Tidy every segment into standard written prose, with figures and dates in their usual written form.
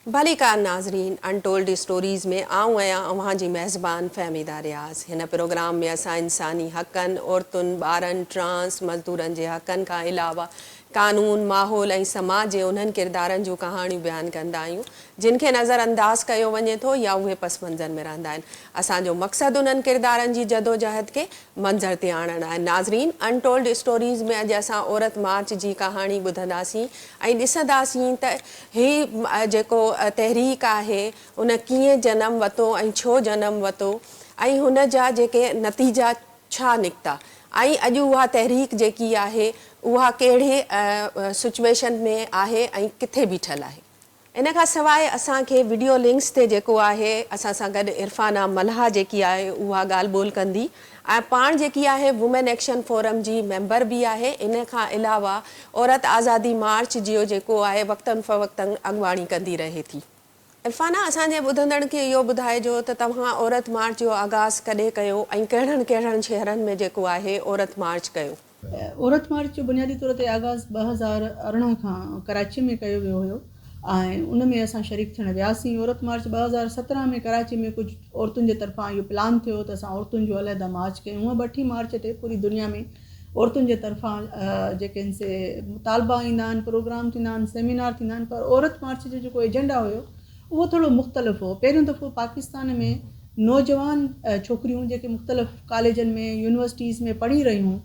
भलीकार नाज़रीन, untold stories में आऊं आहियां अव्हां जी मेज़बान फ़हमीदा रियाज़। हिन प्रोग्राम में असां इंसानी हक़नि, औरतुनि, ॿारनि, ट्रांस मज़दूरनि जे हक़नि खां अलावा क़ानून, माहौल ऐं समाज जे उन्हनि किरदारनि जूं कहाणियूं बयानु कंदा आहियूं जिन खे नज़रअंदाज़ कयो वञे थो या उहे पस मंज़र में रहंदा आहिनि। असांजो मक़सदु उन्हनि किरदारनि जी जदोजहद खे मंज़र ते आणणु आहे। नाज़रीन, अनटोल्ड स्टोरीज़ में अॼु असां औरत मार्च जी कहाणी ॿुधंदासीं ऐं ॾिसंदासीं त ही जेको तहरीक आहे उन कीअं जनम वरितो ऐं छो जनम वरितो ऐं हुन जा जेके नतीजा छा निकिता ऐं अॼु उहा तहरीक जेकी आहे उहा कहिड़े सिचुएशन में आहे ऐं किथे बीठल आहे। इन खां सवाइ असांखे वीडियो लिंक्स ते जेको आहे असां सां गॾु इरफाना मल्हा जेकी आहे उहा ॻाल्हि ॿोल कंदी ऐं पाण जेकी आहे वुमेन एक्शन फोरम जी मेंबर बि आहे। इन खां अलावा औरत आज़ादी मार्च जो जेको आहे वक़्तनि फ़वक़्तनि अॻुवाणी कंदी रहे थी। इरफाना, असांजे ॿुधंदड़ खे इहो ॿुधाइजो त तव्हां औरत मार्च जो आगाज़ कॾहिं कयो ऐं कहिड़नि कहिड़नि शहरनि में जेको आहे औरत मार्च कयो? औरत मार्च जो बुनियादी तौर ते आगाज़ 2018 खां कराची में कयो वियो हुयो ऐं उन में असां शरीक थियण वियासीं। औरत मार्च 2017 में कराची में कुझु औरतुनि जे तरफ़ां इहो प्लान थियो त असां औरतुनि जो अलहदा मार्च कयूं। हूअं 32 मार्च ते पूरी दुनिया में औरतुनि जे तरफ़ां जेके आहिनि से मुतालबा ईंदा आहिनि, प्रोग्राम थींदा आहिनि, सेमिनार थींदा आहिनि, पर औरत मार्च जो जेको एजेंडा हुयो उहो थोरो मुख़्तलिफ़ हो। पहिरियों दफ़ो पाकिस्तान में नौजवान छोकिरियूं जेके मुख़्तलिफ़ कॉलेजनि में, यूनिवर्सिटीज़ में पढ़ी रहियूं,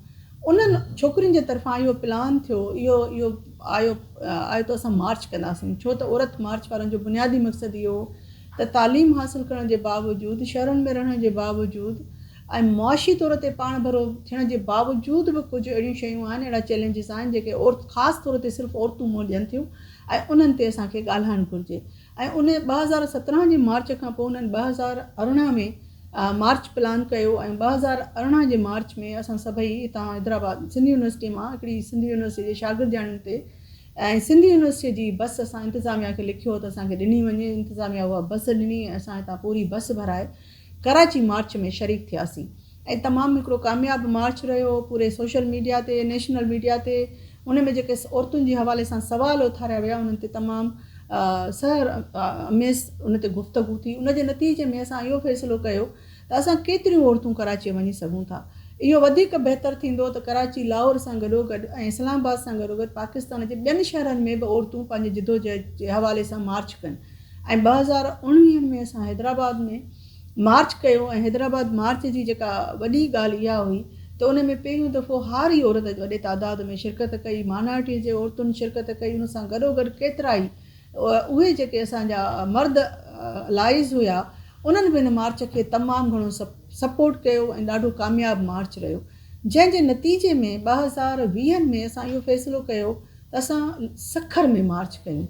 उन्हनि छोकिरियुनि जे तरफ़ां इहो प्लान थियो, इहो आयो त असां मार्च कंदासीं। छो त औरत मार्च वारनि जो बुनियादी मक़सदु इहो त तालीम हासिलु करण जे बावजूदि, शहरनि में रहण जे बावजूदि ऐं मुआशी तौर ते पाण भरो थियण जे बावजूदि बि कुझु अहिड़ियूं शयूं आहिनि, अहिड़ा चैलेंजिस आहिनि जेके ख़ासि तौर ते सिर्फ़ु औरतूं मुंहुं ॾियनि थियूं ऐं उन्हनि ते असांखे ॻाल्हाइणु घुरिजे। ऐं उन 2017 जे मार्च खां पोइ उन्हनि 2018 में मार्च प्लान कयो ऐं 2018 जे मार्च में असां सभई हितां हैदराबाद सिंधी यूनिवर्सिटी मां हिकिड़ी सिंधी यूनिवर्सिटी जे शागिर्दियाणियुनि ते ऐं सिंधी यूनिवर्सिटी जी बस असां इंतिज़ामिया खे लिखियो त असांखे ॾिनी वञे। इंतिज़ामिया उहा बस ॾिनी ऐं असां हितां पूरी बस भराए कराची मार्च में शरीक थियासीं ऐं तमामु हिकिड़ो कामयाबु मार्च रहियो। पूरे सोशल मीडिया ते, नेशनल मीडिया ते उन में जेके औरतुनि जे हवाले सां सवाल उथारिया विया उन्हनि ते तमामु सहर अमेज़ उन ते गुफ़्तगू थी। उन जे नतीजे में असां इहो फ़ैसिलो कयो त असां केतिरियूं औरतूं कराची वञी सघूं था। इहो वधीक बहितरु थींदो त कराची लाहौर सां गॾोगॾु ऐं इस्लामाबाद सां गॾोगॾु पाकिस्तान जे ॿियनि शहरनि में बि औरतूं पंहिंजे जिदोजहद जे हवाले सां मार्च कनि। ऐं 2019 में असां हैदराबाद में मार्च कयो ऐं हैदराबाद मार्च जी जेका वॾी ॻाल्हि इहा हुई त उन में पहिरियों दफ़ो हारी औरत वॾे तादाद में शिरकत कई, माइनॉरिटी जे औरतुनि शिरकत कई। उन सां गॾोगॾु केतिरा ई उहे जेके असांजा मर्द लाइज़ हुया उन्हनि बि हिन मार्च खे तमामु घणो सपोर्ट कयो ऐं ॾाढो कामयाबु मार्च रहियो। जंहिंजे नतीजे में 2020 में असां इहो फ़ैसिलो कयो त असां सखर में मार्च कयूं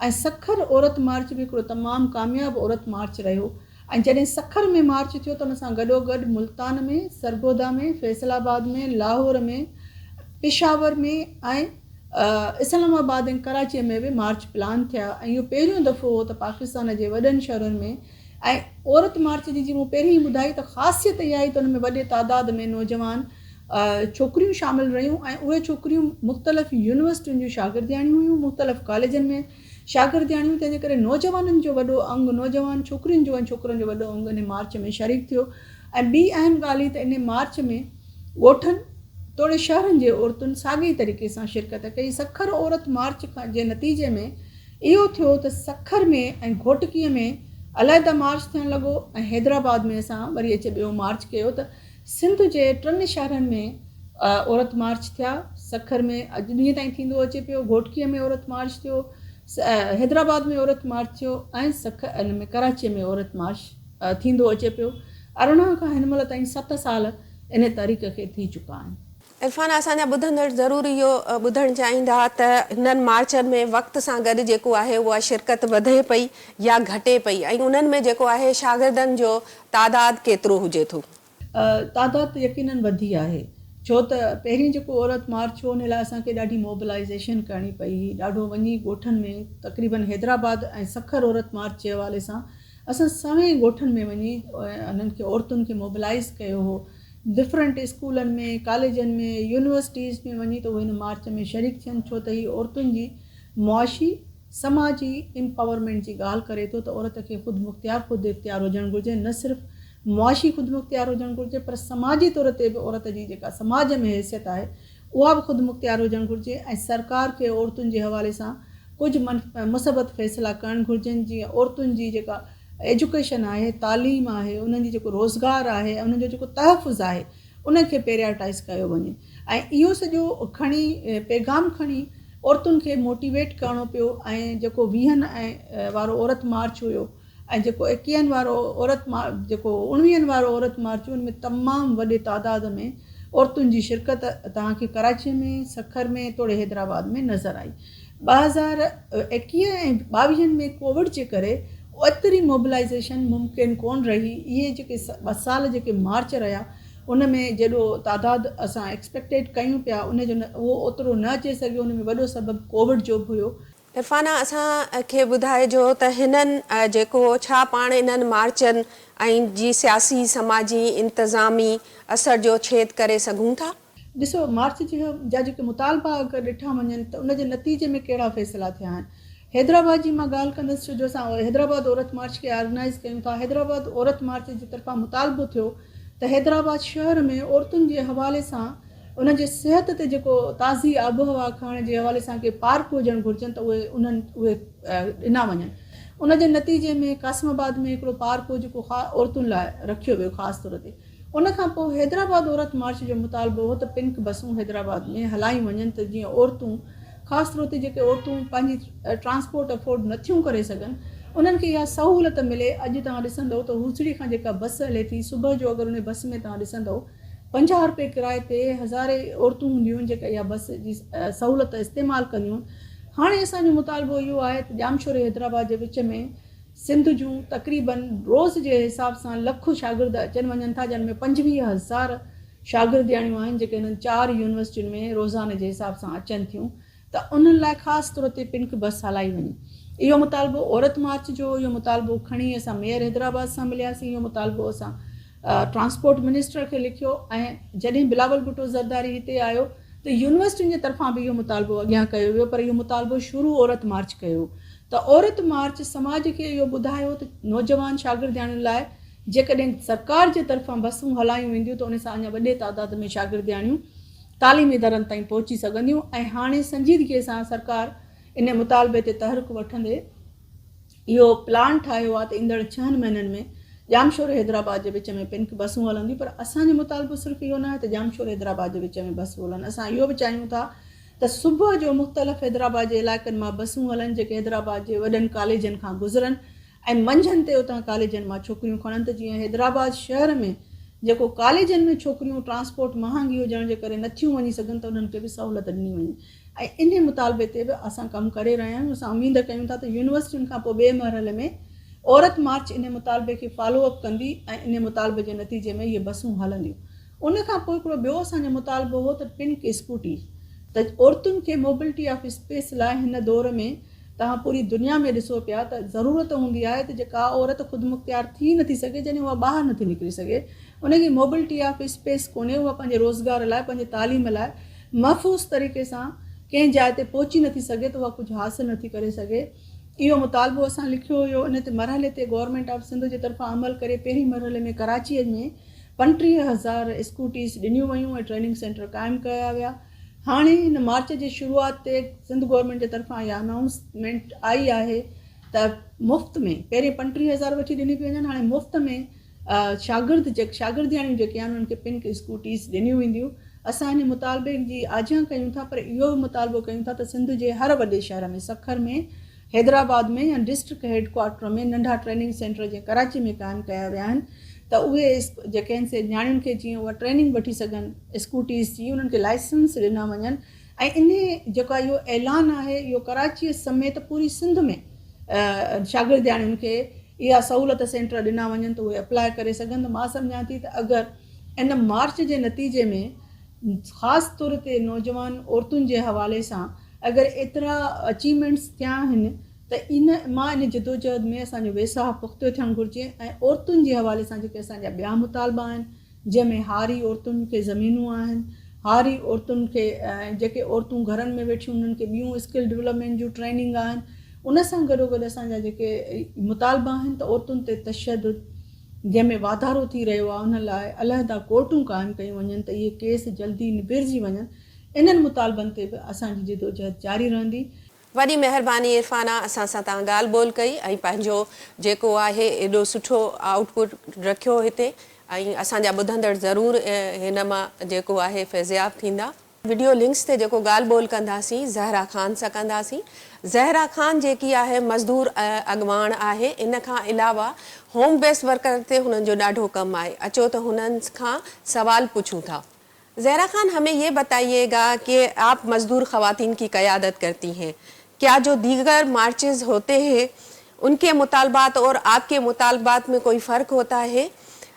ऐं सखर औरत मार्च बि हिकिड़ो तमामु कामयाबु औरत मार्च रहियो। ऐं जॾहिं सखर में मार्च थियो त उन सां गॾोगॾु मुल्तान में, सरगोदा में, फैसलाबाद में, लाहौर में, पेशावर में ऐं इस्लामाबाद ऐं कराचीअ में बि मार्च प्लान थिया। ऐं इहो पहिरियों दफ़ो हो त पाकिस्तान जे वॾनि शहरनि में ऐं औरत मार्च जी मूं पहिरीं ई ॿुधाई त ख़ासियत इहा आई त उन में वॾे तादाद में नौजवान छोकिरियूं शामिलु रहियूं ऐं उहे छोकिरियूं मुख़्तलिफ़ यूनिवर्सिटियुनि जूं शागिर्दियाणियूं हुयूं, मुख़्तलिफ़ कॉलेजनि में शागिर्दियाणियूं। तंहिंजे करे नौजवाननि जो वॾो अंग, नौजवान छोकिरियुनि जो ऐं छोकिरनि जो वॾो अंग इन मार्च में शरीक थियो। ऐं ॿी अहम ॻाल्हि त इन मार्च में ॻोठनि तोड़े शहरनि जे औरतुनि साॻी तरीक़े सां शिरकत कई। सखर औरत मार्च जे नतीजे में इहो थियो त सखर में ऐं घोटकीअ में अलहदा मार्च थियणु लॻो ऐं हैदराबाद में असां वरी अचे ॿियो मार्च कयो त सिंध जे 3 शहरनि में औरत मार्च थिया। सखर में अॼु ॾींहं ताईं थींदो अचे पियो, घोटकीअ में औरत मार्च थियो, हैदराबाद में औरत मार्च थियो ऐं इन में कराचीअ में औरत मार्च थींदो अचे पियो। 18 खां हिन महिल ताईं 7 साल इन तारीख़ खे थी चुका आहिनि। इरफाना, असांजा ॿुधंदड़ ज़रूरु इहो ॿुधणु चाहींदा त हिननि मार्चनि में वक़्त सां गॾु जेको आहे उहा शिरकत वधे पई या घटे पई ऐं उन्हनि में जेको आहे शागिर्दनि जो तादाद केतिरो हुजे थो? तादाद यकीनन वधी आहे। छो त पहिरीं जेको औरत मार्च हो उन लाइ असांखे ॾाढी मोबिलाइज़ेशन करणी पई, ॾाढो वञी ॻोठनि में तक़रीबन हैदराबाद ऐं सखर औरत मार्च जे हवाले सां असां सभई ॻोठनि में वञी उन्हनि खे औरतुनि खे मोबिलाइज़ कयो हो। डिफरेंट स्कूलनि में, कॉलेजनि में, यूनिवर्सिटीज़ में वञी त उहे हिन मार्च में शरीक थियनि। छो त हीअ औरतुनि जी मुआशी समाजी एम्पावरमेंट जी ॻाल्हि करे थो त औरत खे ख़ुदि इख़्तियार हुजणु घुरिजे, न सिर्फ़ु मुआशी ख़ुदि मुख़्तियार हुजणु घुरिजे पर समाजी तौर ते बि औरत जी जेका समाज में हैसियत आहे उहा बि ख़ुदि मुख़्तियार हुजणु घुरिजे। ऐं सरकार खे औरतुनि जे हवाले सां कुझु मुसबत फ़ैसिला करणु घुरिजनि, जीअं औरतुनि जी जेका एजुकेशन आहे, तालीम आहे, उन्हनि जी जेको रोज़गार आहे, उन्हनि जो जेको तहफ़ुज़ आहे उनखे पेरियाटाइज़ कयो वञे। ऐं इहो सॼो खणी पैगाम खणी औरतुनि खे मोटिवेट करिणो पियो। ऐं जेको 20 वारो औरत मार्च हुयो ऐं जेको 21 वारो जेको 19 वारो औरत मार्च हुयो, उनमें तमामु वॾे तादाद में औरतुनि जी शिरकत तव्हांखे कराची में, सखर में, तोड़े हैदराबाद में नज़र आई। 2021 ऐं 22 में कोविड जे करे एतिरी मोबिलाइज़ेशन मुमकिन कोन रही। इहे जेके 2 साल जेके मार्च रहिया उन में जेॾो तादाद असां एक्सपेक्टेड कयूं पिया उनजो उहो ओतिरो न अचे सघियो। उन में वॾो सबबु कोविड जो बि हुयो। इरफाना, असांखे ॿुधाइजो त हिननि जेको छा पाण इन्हनि मार्चनि ऐं जी सियासी समाजी इंतिज़ामी असर जो छेद करे सघूं था? ॾिसो, मार्च जा जेके मुतालबा अगरि ॾिठा वञनि त उनजे नतीजे में कहिड़ा फ़ैसिला थिया आहिनि। हैदराबाद जी मां ॻाल्हि कंदसि, छो जो असां हैदराबाद औरत मार्च खे ऑर्गेनाइज़ कयूं था। हैदराबाद औरत मार्च जी तरफ़ां मुतालबो थियो त हैदराबाद शहर में औरतुनि जे हवाले सां उन जे सिहत ते जेको ताज़ी आबोहवा खणण जे हवाले सां के पार्क हुजणु घुरिजनि त उहे ॾिना वञनि। उन जे नतीजे में कासिमाबाद में हिकिड़ो पार्क हो जेको औरतुनि लाइ रखियो वियो ख़ासि तौर ते। उन खां पोइ हैदराबाद औरत मार्च जो मुतालबो हो त पिंक बसूं हैदराबाद में हलायूं वञनि त जीअं औरतूं, ख़ासि तौर ते जेके औरतूं पंहिंजी ट्रांसपोर्ट अफोर्ड नथियूं करे सघनि, उन्हनि खे इहा सहूलियत मिले। अॼु तव्हां ॾिसंदव त हुसड़ी खां जेका बस हले थी, सुबुह जो अगरि उन बस में तव्हां ॾिसंदव 50 रुपए किराए ते हज़ारे औरतूं हूंदियूं जेका इहा बस जी सहूलियत इस्तेमालु कंदियूं। हाणे असांजो मुतालबो इहो आहे त जामशोर हैदराबाद जे विच में सिंध जूं तक़रीबन रोज़ जे हिसाब सां लखों शागिर्द अचनि वञनि था, जंहिंमें 25,000 शागिर्दियाणियूं आहिनि जेके हिननि 4 यूनिवर्सिटियुनि में रोज़ाने जे हिसाब सां अचनि थियूं। त उन्हनि लाइ ख़ासि तौर ते पिंक बस हलाई वञे। इहो मुतालबो औरत मार्च जो, इहो मुतालबो खणी असां मेयर हैदराबाद सां मिलियासीं। इहो मुतालबो असां ट्रांसपोर्ट मिनिस्टर खे लिखियो। ऐं जॾहिं बिलावल भुट्टो ज़रदारी हिते आयो त यूनिवर्सिटियुनि जे तरफ़ां बि इहो मुतालबो अॻियां कयो वियो, पर इहो मुतालबो शुरू औरत मार्च कयो। त औरत मार्च समाज खे इहो ॿुधायो त नौजवान शागिर्दियाणियुनि लाइ जेकॾहिं सरकार जे तरफ़ां बसूं हलायूं वेंदियूं त उन सां अञा वॾे तादाद में शागिर्दियाणियूं तालीमी दरनि ताईं पहुची सघंदियूं। ऐं हाणे संजीदगीअ सां सरकार इन मुतालबे ते तहरीक वठंदे इहो प्लान ठाहियो आहे त ईंदड़ 6 महीननि में जामशोर हैदराबाद जे विच में पिंक बसूं हलंदियूं। पर असांजो मुतालबो सिर्फ़ु इहो न आहे त जामशोर हैदराबाद जे विच में बसूं हलनि। असां इहो बि चाहियूं था त सुबुह जो मुख़्तलिफ़ हैदराबाद जे इलाइक़नि मां बसूं हलनि जेके हैदराबाद जे वॾनि कॉलेजनि खां गुज़रनि, ऐं मंझंदि ते उतां कॉलेजनि मां छोकिरियूं खणनि। त जीअं हैदराबाद शहर में जेको कॉलेजनि में छोकिरियूं ट्रांसपोर्ट महांगी हुजण जे करे नथियूं वञी सघनि त उन्हनि खे बि सहूलियत ॾिनी वञे। ऐं इन मुतालबे ते बि असां कमु करे रहिया आहियूं। असां उमेद कयूं था त यूनिवर्सिटियुनि खां पोइ ॿिए मरहले में औरत मार्च इन मुतालबे खे फॉलोअप कंदी ऐं इन मुतालबे जे नतीजे में इहे बसूं हलंदियूं। उन खां पोइ हिकिड़ो ॿियो असांजो मुतालबो हो त पिंक स्कूटी, त औरतुनि खे मोबिलिटी ऑफ स्पेस लाइ हिन दौर में तव्हां पूरी दुनिया में ॾिसो पिया त ज़रूरत हूंदी आहे त जेका औरत ख़ुदि मुख़्तियार थी नथी सघे, जॾहिं उहा ॿाहिरि नथी निकिरी सघे, उनखे मोबिलिटी ऑफ स्पेस कोन्हे। उहा पंहिंजे रोज़गार लाइ, पंहिंजे तालीम लाइ महफ़ूज़ तरीक़े सां कंहिं जाइ ते पहुची नथी सघे त उहा कुझु हासिलु नथी करे सघे। इहो मुतालबो असां लिखियो हुयो। इन ते मरहले ते गवर्नमेंट ऑफ सिंध जे तरफ़ां अमल करे पहिरीं मरहले में कराचीअ में 35,000 स्कूटीज़ ॾिनियूं वयूं ऐं ट्रेनिंग सेंटर क़ाइमु कया विया। हाणे हिन मार्च जी शुरूआति ते सिंध गवर्नमेंट जे तरफ़ां इहा अनाउंसमेंट आई आहे त मुफ़्त में, पहिरीं 35,000 वठी ॾिनी पियूं वञनि, हाणे मुफ़्त में शागिर्दियाणियूं जेके आहिनि उन्हनि खे पिंक स्कूटीज़ ॾिनियूं वेंदियूं। असां हिन मुतालबे जी आजियां कयूं था, पर इहो बि मुतालबो कयूं था त सिंध जे हर वॾे शहर में, सखर में, हैदराबाद में या डिस्ट्रिक्ट हेडक्वार्टर में नंढा ट्रेनिंग सेंटर जीअं कराची में क़ाइमु कया विया आहिनि त उहे जेके आहिनि से न्याणियुनि खे जीअं उहा ट्रेनिंग वठी सघनि स्कूटीज़ जी, उन्हनि खे लाइसेंस ॾिना वञनि। ऐं इन जेका इहो ऐलान आहे इहो कराचीअ समेत पूरी सिंध में शागिर्दियाणियुनि खे इहा सहूलियत सेंटर ॾिना वञनि त उहे अप्लाई करे सघनि। त मां सम्झां थी त अगरि इन मार्च जे नतीजे में ख़ासि तौर ते नौजवान औरतुनि जे हवाले सां अगरि एतिरा अचीवमेंट्स थिया आहिनि त मां इन जदोजहद में असांजो वेसाह पुख़्तो थियणु घुरिजे। ऐं औरतुनि जे हवाले सां जेके असांजा ॿिया मुतालबा आहिनि, जंहिंमें हारी औरतुनि खे ज़मीनूं आहिनि, हारी औरतुनि खे जेके औरतूं घरनि में वेठियूं उन्हनि खे ॿियूं स्किल डेवलपमेंट जूं ट्रेनिंग आहिनि, उन सां गॾोगॾु असांजा जेके मुतालबा आहिनि त औरतुनि ते तशदुद जंहिंमें वाधारो थी रहियो आहे उन लाइ अलहदा कोर्टूं क़ाइमु कयूं वञनि त इहे केस जल्दी निबिरजी वञनि। इन्हनि मुतालबनि ते बि असांजी जिदोजहद जारी रहंदी। वॾी महिरबानी इरफाना, असां सां तव्हां ॻाल्हि ॿोल कई ऐं पंहिंजो जेको आहे एॾो सुठो आउटपुट रखियो हिते, ऐं असांजा ॿुधंदड़ ज़रूरु हिन मां जेको आहे फैज़ियाब थींदा। वीडियो लिंक्स ते जेको ॻाल्हि ॿोल कंदासीं ज़हरा ख़ान सां कंदासीं। ज़हरा ख़ान जेकी आहे मज़दूर अॻवान आहे, इन खां अलावा होम बेस्ड वर्कर ते हुननि जो ॾाढो कमु आहे। अचो त हुननि खां सवाल पुछूं था। ज़हरा ख़ान, हमें ये बताइएगा कि आप मज़दूर ख़वातीन की क़यादत करती हैं, क्या जो दीगर मार्चेस होते हैं उनके मुतालबात और आपके मुतालबात में कोई फ़र्क होता है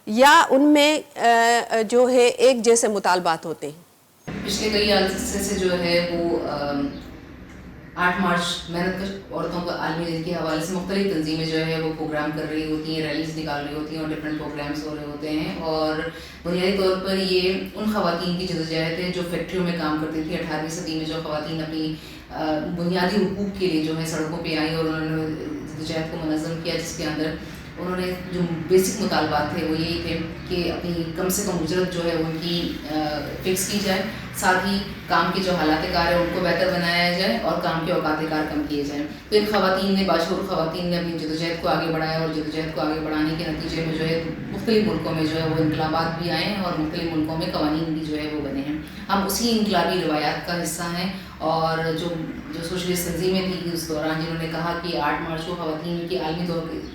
या उनमें जो है एक जैसे मुतालबात होते हैं? पिछले कई अरसे से जो है वो 8 मार्च मेहनत औरतों का आलमी दिन के हवाले से मुख्तलिफ तंजीमें जो है वो प्रोग्राम कर रही होती हैं, रैलीज निकाल रही होती हैं और डिफरेंट प्रोग्राम्स हो रहे होते हैं। और बुनियादी तौर पर ये उन ख़वातीन की जदोजहद है जो फैक्ट्रियों में काम करती थी। 18वीं सदी में जो ख़वातीन अपनी बुनियादी हुकूक के लिए जो है सड़कों पर आई और उन्होंने जदोजहद को मुनज़्ज़म किया, जिसके अंदर उन्होंने जो बेसिक मुतालबात थे वो यही थे कि अपनी कम से कम उजरत जो है उनकी फ़िक्स की जाए, साथ ही काम के जो हालात कार है उनको बेहतर बनाया जाए और काम के औकात कार कम किए जाएँ। तो इन ख़वातीन ने, बाशऊर ख़वातीन ने अपनी जदोजहद को आगे बढ़ाया और जदोजहद को आगे बढ़ाने के नतीजे में जो है मुख्तलिफ मुल्कों में जो है वो इनकलाबात भी आए हैं और मुख्तलिफ मुल्कों में कवानीन भी जो है वो बने हैं। हम उसी इनकलाबी रवायात का हिस्सा हैं। और जो सोशलिस्ट तंजीमें थी उस दौरान जिन्होंने कहा कि 8 मार्च को ख़वातीन की आलमी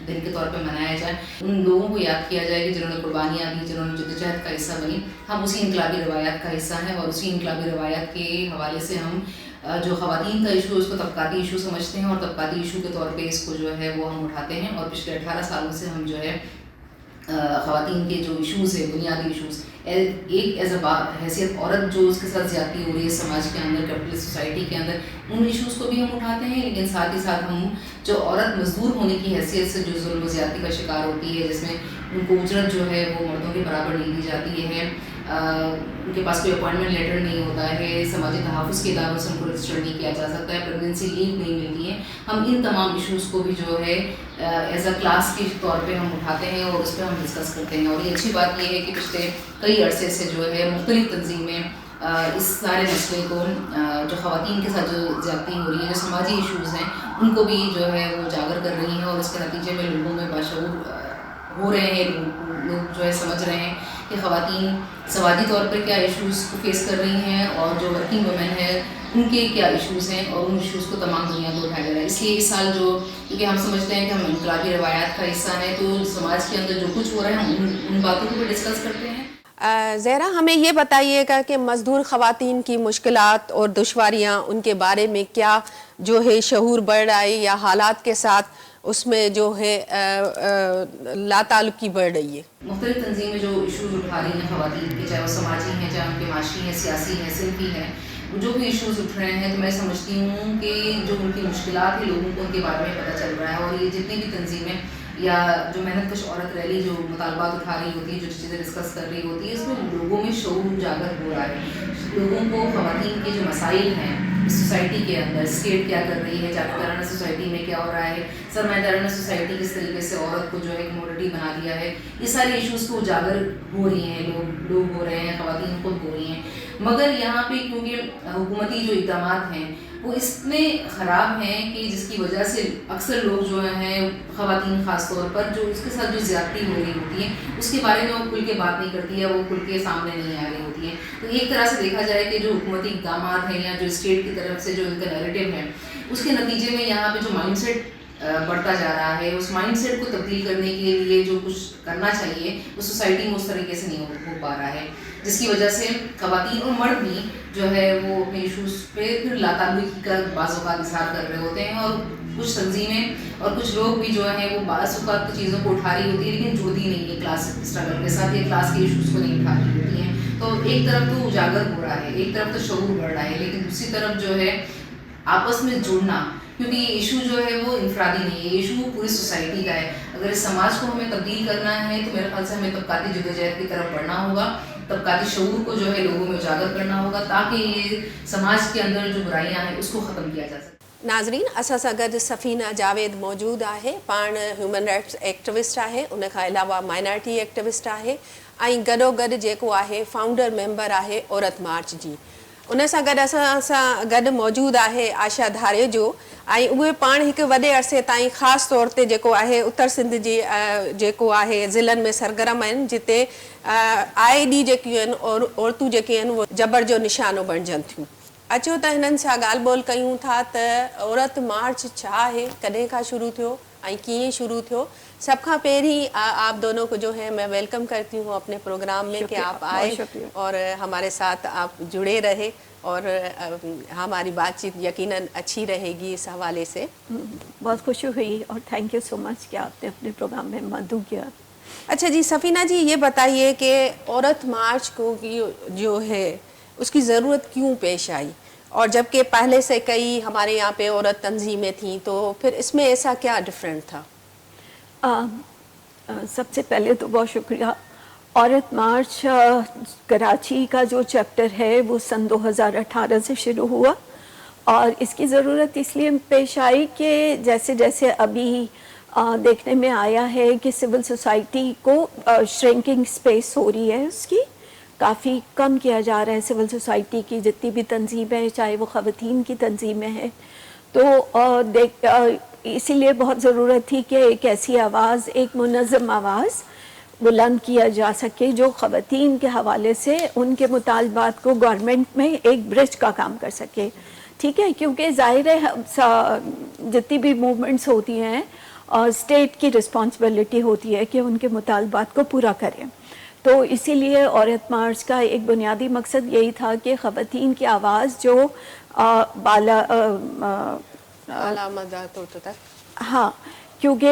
दिन के तौर पर मनाया जाए, उन लोगों को याद किया जाए कि जिन्होंने कुर्बानियाँ दी, जिन्होंने जदोजहद का हिस्सा बनी। हम उसी इनकलाबी रवायात का हिस्सा हैं और उसी इनकलाबी रवायात के हवाले से हम जो ख़वातीन का इशू है उसको तबकाती इशू समझते हैं और तबकाती इशू के तौर पे इसको जो है वो हम उठाते हैं। और पिछले 18 सालों से हम जो है ख़वातीन के जो इशूज़ है, बुनियादी इशूज़, एक एज अ हैसियत औरत जो उसके साथ ज़्यादती हो रही है समाज के अंदर, कैपिटलिस्ट सोसाइटी के अंदर, उन इशूज़ को भी हम उठाते हैं। लेकिन साथ ही साथ हम जो औरत मजदूर होने की हैसियत से जो जुल्म ज़्यादती का शिकार होती है, जिसमें उनको उजरत जो है वो मर्दों के बराबर नहीं दी जाती है, उनके पास कोई अपॉइंटमेंट लेटर नहीं होता है, समाजी तहफ़्फ़ुज़ के इदारों से उनको रजिस्टर नहीं किया जा सकता है, प्रेगनेंसी लीव नहीं मिलती है, हम इन तमाम इशूज़ को भी जो है एज अ क्लास के तौर पे हम उठाते हैं और उस पर हम डिस्कस करते हैं। और ये अच्छी बात ये है कि पिछले कई अरसे से जो है मुख्तलिफ तंजीमें इस सारे मसले को जो ख़वातीन के साथ जो ज़्यादती हो रही है, जो समाजी इशूज़ हैं, उनको भी जो है वो उजागर कर रही हैं और इसके नतीजे में लोगों में बाशऊर हो रहे हैं, लोग जो है समझ रहे हैं कि ख़वातीन समाजी तौर पर क्या इशूज़ को फेस कर रही हैं और जो वर्किंग वुमेन है उनके क्या इशूज़ हैं और उन इशूज़ को तमाम दुनिया को उठाया जा रहा है। इसलिए इस साल जो, क्योंकि हम समझते हैं कि हम इनकलाबी रवायात का हिस्सा हैं, तो समाज के अंदर जो कुछ हो रहा है हम उन बातों को भी डिस्कस करते हैं। ज़हरा, हमें ये बताइएगा कि मज़दूर ख़वातीन की मुश्किलात और दुश्वारियाँ, उनके बारे में क्या जो है शऊर बढ़ रहा है या हालात के साथ उसमें जो है लाताल्लुकी बढ़ रही है? मुख्तलिफ तंजीमें जो इशूज़ उठा रही हैं ख़वातीन के, चाहे वो समाजी हैं, चाहे उनके माशी हैं, सियासी हैं, सिल्फी हैं, जो भी इशूज़ उठ रहे हैं, तो मैं समझती हूँ कि जो उनकी मुश्किलात है लोगों को उनके बारे में पता चल रहा है। और ये जितनी भी तंजीमें या जो मेहनत कश औरत रैली जो मुतालबात उठा रही होती है, जो चीज़ें डिस्कस कर रही होती है, इसमें लोगों में शऊर उजागर हो रहा है। लोगों को ख़वातीन के जो मसाइल हैं सोसाइटी के अंदर, स्टेट क्या कर रही है, जाकिराना सोसाइटी में क्या हो रहा है, सरमायादाराना सोसाइटी किस तरीके से औरत को जो है कमोडिटी बना दिया है, ये सारे इशूज़ को उजागर हो रही हैं, लोग हो रहे हैं, ख़वातीन खुद हो रही हैं। मगर यहाँ पे क्योंकि हुकूमती जो इक़दामात हैं वो इतने ख़राब हैं कि जिसकी वजह से अक्सर लोग जो हैं ख़वातीन ख़ास तौर पर जो उसके साथ जो ज़्यादती हो रही होती है उसके बारे में वो खुल के बात नहीं करती है, वो खुल के सामने नहीं आ रही होती है। तो एक तरह से देखा जाए कि जो हुकूमती इक़दामात हैं या जो स्टेट की तरफ से जो इनका नैरेटिव है, उसके नतीजे में यहाँ पे जो माइंडसेट बढ़ता जा रहा है, उस माइंडसेट को तब्दील करने के लिए जो कुछ करना चाहिए वो सोसाइटी में उस तरीके से नहीं हो पा रहा है, जिसकी वजह से ख़वातीन और मर्द भी जो है वो अपने इशूज़ पे फिर लाताल्लुकी का बाज़ औक़ात इज़हार कर रहे होते हैं। और कुछ तंजीमें और कुछ लोग भी जो हैं वो बाज़ औक़ात चीज़ों को उठा रही होती है लेकिन जुड़ती नहीं है क्लास स्ट्रगल के साथ, ये क्लास के इशूज़ को नहीं उठा रही होती हैं। तो एक तरफ तो उजागर हो रहा है, एक तरफ तो शऊर बढ़ रहा है, लेकिन दूसरी तरफ जो है आपस में जुड़ना, क्योंकि ये इशू जो है वो इनफरादी नहीं है, ये इशू पूरी सोसाइटी का है। अगर इस समाज को हमें तब्दील करना है तो मेरे ख्याल से हमें तबकाती जदोजहद की तरफ बढ़ना होगा, तबकाती शऊर को जो है लोगों में उजागर करना होगा ताकि ये समाज के अंदर जो बुराइयां हैं उसको ख़त्म किया जा सके। नाज़रीन, असां सां गॾु सफ़ीना जावेद मौजूदु आहे। पाण ह्यूमन राइट्स एक्टिविस्ट आहे, उन खां अलावा माइनॉरिटी एक्टिविस्ट आहे ऐं गॾोगॾु जेको आहे फाउंडर मेंबर आहे औरत मार्च जी। उन सां गॾु असां सां गॾु मौजूदु आहे आशा धारे जो, ऐं उहे पाण हिकु वॾे अरसे ताईं ख़ासि तौर ते जेको आहे उत्तर सिंध जी जेको आहे ज़िलनि में सरगर्म आहिनि, जिते आए ॾींहुं जेकियूं आहिनि औरतूं जेके आहिनि उहे जबर जो निशानो बणिजनि थियूं। अचो त हिननि सां ॻाल्हि ॿोल कयूं था त औरत मार्च छा आहे, कॾहिं खां शुरू थियो ऐं कीअं शुरू थियो। सब खां पहिरीं आप दोनों को जो है मैं वेलकम करती हूँ अपने प्रोग्राम में कि आप आए और हमारे साथ आप जुड़े रहे और हमारी बातचीत यकीनन अच्छी रहेगी इस हवाले से। बहुत खुशी हुई और थैंक यू सो मच कि आपने अपने प्रोग्राम में मदद किया। अच्छा जी, सफ़ीना जी ये बताइए कि औरत मार्च को जो है उसकी ज़रूरत क्यों पेश आई, और जबकि पहले से कई हमारे यहाँ पे औरत तंजीमें थीं, तो फिर इसमें ऐसा क्या डिफरेंट था? सबसे पहले तो बहुत शुक्रिया। औरत मार्च कराची का जो चैप्टर है वो सन 2018 से शुरू हुआ और इसकी ज़रूरत इसलिए पेश आई कि जैसे जैसे अभी देखने में आया है कि सिविल सोसाइटी को श्रिंकिंग स्पेस हो रही है, उसकी काफ़ी कम किया जा रहा है। सिविल सोसाइटी की जितनी भी तंजीमें हैं, चाहे वो ख़वातीन की तंजीमें हैं, तो इसीलिए बहुत ज़रूरत थी कि एक ऐसी आवाज़, एक मुनज़्ज़म आवाज़ बुलंद किया जा सके जो ख़वातीन के हवाले से उनके मुतालबात को गवर्नमेंट में एक ब्रिज का काम कर सके। ठीक है, क्योंकि ज़ाहिर है जितनी भी मूवमेंट्स होती हैं और स्टेट की रिस्पॉन्सिबिलिटी होती है कि उनके मुतालबात को पूरा करें। तो इसीलिए औरत मार्च का एक बुनियादी मकसद यही था कि ख़वातीन की आवाज़ जो हाँ, क्योंकि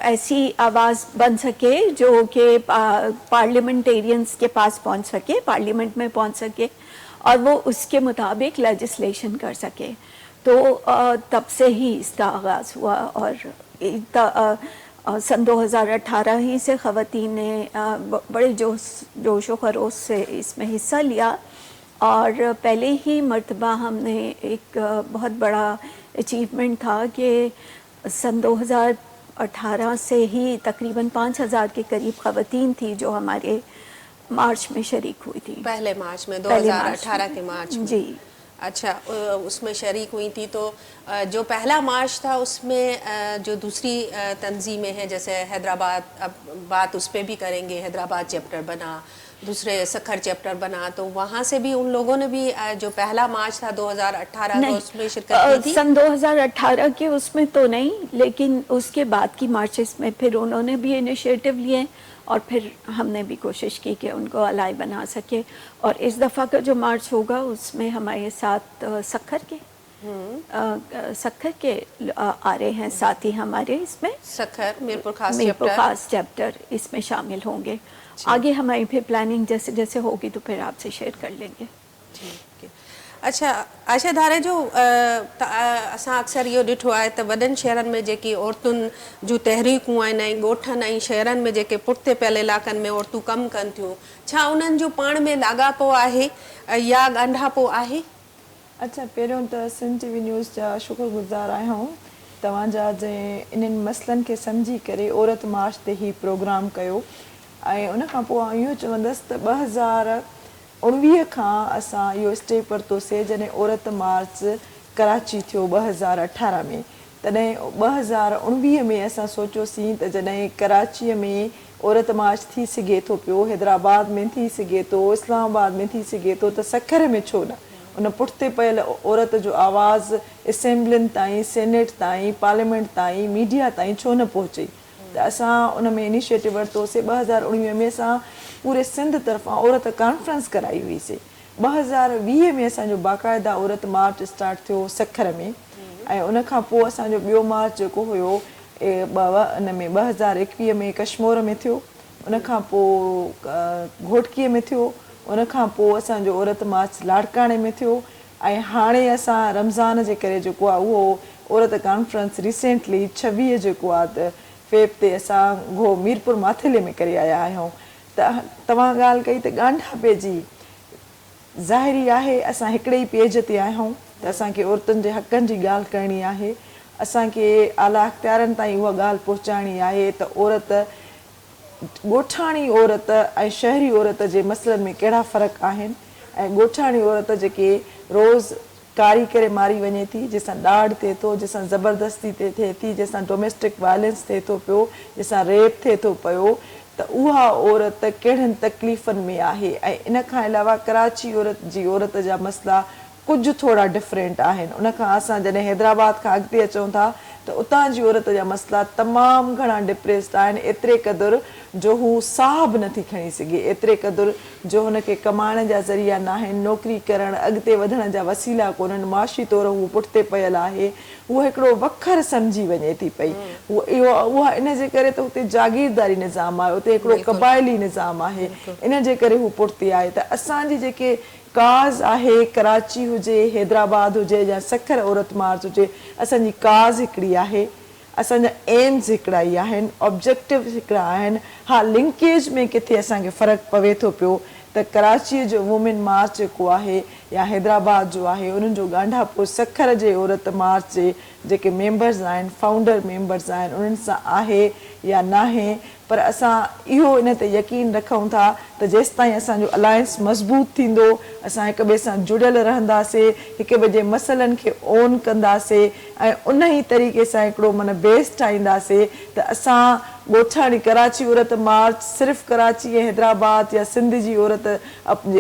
ऐसी आवाज़ बन सके जो कि पार्लियामेंटेरियंस के पास पहुंच सके, पार्लियामेंट में पहुंच सके और वो उसके मुताबिक लेजिस्लेशन कर सके। तो तब से ही इसका आगाज़ हुआ और सन 2018 ही से ख़वातीन ने बड़े जोश व खरोश से इसमें हिस्सा लिया और पहले ही मर्तबा हमने एक बहुत बड़ा अचीवमेंट था कि सन 2018 से ही तकरीबन 5000 के करीब ख़वातीन थी जो हमारे मार्च में शरीक हुई थी। पहले मार्च में 2018 के मार्च में जी। अच्छा, उसमें शरीक हुई थी। तो जो पहला मार्च था उसमें जो दूसरी तंजीमें हैं, जैसे हैदराबाद, अब बात उस पर भी करेंगे, हैदराबाद चैप्टर बना, दूसरे सखर चैप्टर बना, तो वहाँ से भी उन लोगों ने भी जो पहला मार्च था 2018 का उसमें शिरकत की थी। सन 2018 के उसमें तो नहीं, लेकिन उसके बाद की मार्चेस में फिर उन्होंने भी इनिशिएटिव लिए और फिर हमने भी कोशिश की कि उनको अलाई बना सके। और इस दफ़ा का जो मार्च होगा उसमें हमारे साथ सखर के आ रहे हैं साथी हमारे, इसमें सखर मीरपुर खास चैप्टर इसमें शामिल होंगे। आगे हमारी फिर प्लानिंग जैसे जैसे होगी तो फिर आपसे शेयर कर लेंगे। ठीक है। अच्छा, आशा धारे जो असां अक्सर इहो ॾिठो आहे त वॾनि शहरनि में जेकी औरतुनि जूं तहरीकूं आहिनि ऐं ॻोठनि ऐं शहरनि में जेके पुठिते पियल इलाइक़नि में औरतूं कमु कनि थियूं, छा उन्हनि जो पाण में लाॻापो आहे या ॻंढापो आहे? अच्छा, पहिरियों त सिंध टीवी न्यूज़ जा शुक्रगुज़ार आहियूं तव्हांजा जंहिं इन्हनि मसइलनि खे सम्झी करे औरत मार्च ते ही प्रोग्राम कयो। ऐं उन खां पोइ इहो चवंदसि त 2019 खां असां इहो स्टेप वरितोसीं जॾहिं औरत मार्च कराची थियो 2018 में। तॾहिं 2019 में असां सोचियोसीं त जॾहिं कराचीअ में औरत मार्च थी सघे थो पियो, हैदराबाद में थी सघे थो, इस्लामाबाद में थी सघे थो, त सखर में छो न? उन पुठिते पियल औरत जो आवाज़ असेंबलियुनि ताईं, सेनेट ताईं, पार्लियामेंट ताईं, मीडिया ताईं छो न पहुचे? त असां उन में इनिशिएटिव वरितोसीं। 2019 में असां पूरे सिंध तरफ़ां औरत कॉन्फ्रेंस कराई हुईसीं। 2020 में असांजो बाक़ाइदा औरत मार्च स्टार्ट थियो सखर में, ऐं उन खां पोइ असांजो ॿियो मार्च जेको हुयो उन में 2021 में कश्मीर में थियो, उन खां पोइ घोटकीअ में थियो, उन खां पोइ असांजो औरत मार्च लाड़काणे में थियो, ऐं हाणे असां रमज़ान जे करे जेको आहे उहो औरत कॉन्फ्रेंस रिसेंटली 26 जेको आहे त फेब ते असां मीरपुर माथेले में करे आया आहियूं। त तव्हां ॻाल्हि कई त ॻांढापे जी ज़ाहिरी आहे, असां हिकिड़े ई पेज ते आहियूं त असांखे औरतुनि जे हक़नि जी ॻाल्हि करणी आहे, असांखे आला अख़्तियारनि ताईं उहा ॻाल्हि पहुचाइणी आहे त औरत, ॻोठाणी औरत ऐं शहरी औरत जे मसइलनि में कहिड़ा फ़र्क़ु आहिनि, ऐं ॻोठाणी औरत जेके रोज़ कारी करे मारी वञे थी, जंहिंसां ॾाढ थिए थो, जंहिंसां ज़बरदस्ती थिए थी, जंहिंसां डोमेस्टिक वायलेंस थिए थो पियो, जंहिंसां रेप थिए थो पियो, त उहा औरत कहिड़नि तकलीफ़नि में आहे। ऐं इन खां अलावा कराची औरत जा मसइला कुझु थोरा डिफरेंट आहिनि। उन खां असां जॾहिं हैदराबाद खां अॻिते अचूं था त उतां जी औरत जा मसइला तमामु घणा डिप्रेस्ड आहिनि, एतिरे क़दुरु जो हू साह बि नथी खणी सघे, एतिरे क़दुरु जो हुनखे कमाइण जा ज़रिया न आहिनि, नौकिरी करणु, अॻिते वधण जा वसीला कोन्हनि, मुआशी तौरु हू पुठिते पियल आहे, उहा हिकिड़ो वखर सम्झी वञे थी पई। उहा इन जे करे त हुते जागीरदारी निज़ाम आहे, उते हिकिड़ो क़बाइली निज़ाम आहे, इन जे करे हू पुठिते आहे। त असांजी जेके काज़ आहे, कराची हुजे, हैदराबाद हुजे या सखर औरत मार्च हुजे, असांजी काज़ हिकिड़ी आहे, असांजा एम्स हिकिड़ा ई आहिनि, ऑब्जेक्टिव हिकिड़ा आहिनि। हा, लिंकेज में किथे असांखे फ़र्क़ु पवे थो पियो त कराचीअ जो वुमेन मार्च जेको आहे या हैदराबाद जो आहे, उन्हनि जो ॻांढापो सखर जे औरत मार्च जे जेके मेंबर्स आहिनि, फाउंडर मेंबर्स आहिनि, उन्हनि सां आहे या न आहे। पर असां इहो इन ते यकीन रखूं था त जेसिताईं असांजो अलायंस मज़बूत थींदो, असां हिक ॿिए सां जुड़ियल रहंदासीं, हिक ॿिए जे मसइलनि खे ओन कंदासीं ऐं उन ई तरीक़े सां हिकिड़ो माना बेस ठाहींदासीं त असां ॻोठाणी कराची औरत मार्च सिर्फ़ु कराची ऐं हैदराबाद या सिंध जी औरत,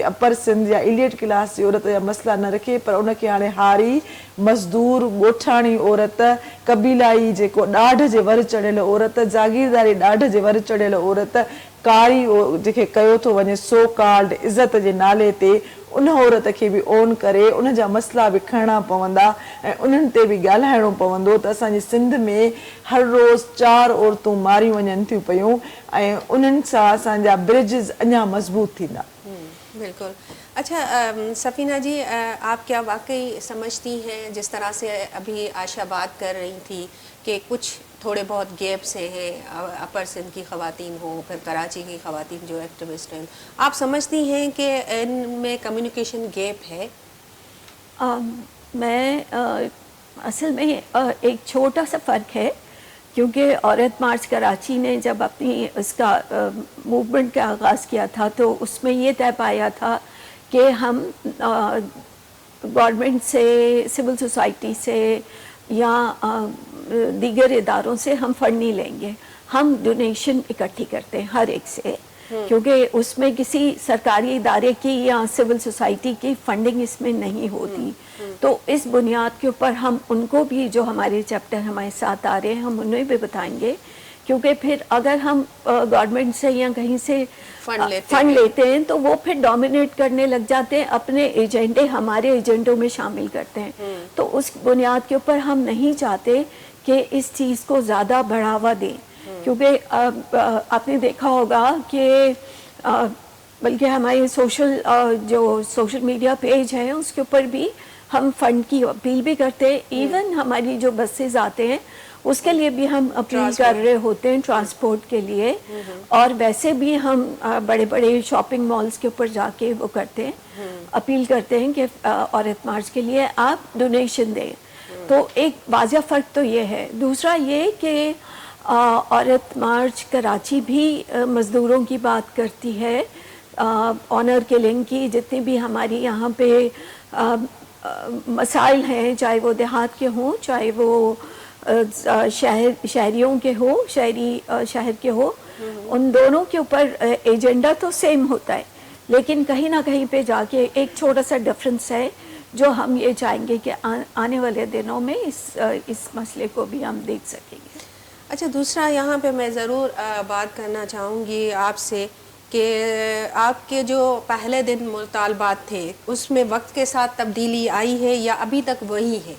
अपर सिंध या इलियट क्लास जी औरत जा मसइला न रखे, पर उनखे हाणे हारी मज़दूर, ॻोठाणी औरत, कबीलाई जेको ॾाढ जे वर चढ़ियल औरत, जागीरदारी ॾाढ जे वर चढ़ियल औरत, कारी जेके कयो थो वञे सो कॉल्ड इज़त जे नाले ते, उन औरत खे बि ओन करे उन जा मसइला बि खणणा पवंदा ऐं उन्हनि ते बि ॻाल्हाइणो पवंदो त असांजी सिंध में हर रोज़ 4 औरतूं मारी वञनि थियूं पियूं ऐं उन्हनि सां असांजा ब्रिजिस अञा मज़बूत थींदा। बिल्कुल। अच्छा सफ़ीना जी, आप क्या वाकई समझती हैं, जिस तरह से अभी आशा बात कर रही थी कि कुछ थोड़े बहुत गैप्स हैं, अपर सिंध की ख़वातीन हो, फिर कराची की ख़वातीन जो एक्टिविस्ट हैं, आप समझती हैं कि इनमें कम्युनिकेशन गैप है? मैं असल में एक छोटा सा फ़र्क है, क्योंकि औरत मार्च कराची ने जब अपनी इसका मूवमेंट का आगाज़ किया था तो उसमें ये तय पाया था कि हम गवर्नमेंट से, सिविल सोसाइटी से या दीगर इदारों से हम फंड नहीं लेंगे, हम डोनेशन इकट्ठी करते हैं हर एक से, क्योंकि उसमें किसी सरकारी इदारे की या सिविल सोसाइटी की फंडिंग इसमें नहीं होती। तो इस बुनियाद के ऊपर हम उनको भी, जो हमारे चैप्टर हमारे साथ आ रहे हैं, हम उन्हें भी बताएंगे, क्योंकि फिर अगर हम गवर्नमेंट से या कहीं से फंड लेते हैं तो वो फिर डोमिनेट करने लग जाते हैं, अपने एजेंडे हमारे एजेंडों में शामिल करते हैं। तो उस बुनियाद के ऊपर हम नहीं चाहते कि इस चीज़ को ज़्यादा बढ़ावा दें, क्योंकि आपने देखा होगा कि बल्कि हमारे जो सोशल मीडिया पेज है उसके ऊपर भी हम फंड की अपील भी करते हैं। इवन हमारी जो बसेस आते हैं उसके लिए भी हम अपील कर रहे होते हैं, ट्रांसपोर्ट के लिए। और वैसे भी हम बड़े बड़े शॉपिंग मॉल्स के ऊपर जाके वो करते हैं, अपील करते हैं कि औरत मार्च के लिए आप डोनेशन दें। तो एक वाज़िया फ़र्क तो ये है। दूसरा ये कि औरत मार्च कराची भी मज़दूरों की बात करती है, ऑनर किलिंग की, जितने भी हमारी यहाँ पे मसाइल हैं, चाहे वो देहात के हों, चाहे वो शहरियों के हो, शहर के हो, उन दोनों के ऊपर एजेंडा तो सेम होता है, लेकिन कहीं ना कहीं पे जाके एक छोटा सा डिफरेंस है, जो हम ये चाहेंगे कि आने वाले दिनों में इस मसले को भी हम देख सकेंगे। अच्छा, दूसरा यहाँ पे मैं ज़रूर बात करना चाहूँगी आपसे कि आपके जो पहले दिन मुतालबात थे उसमें वक्त के साथ तब्दीली आई है या अभी तक वही है?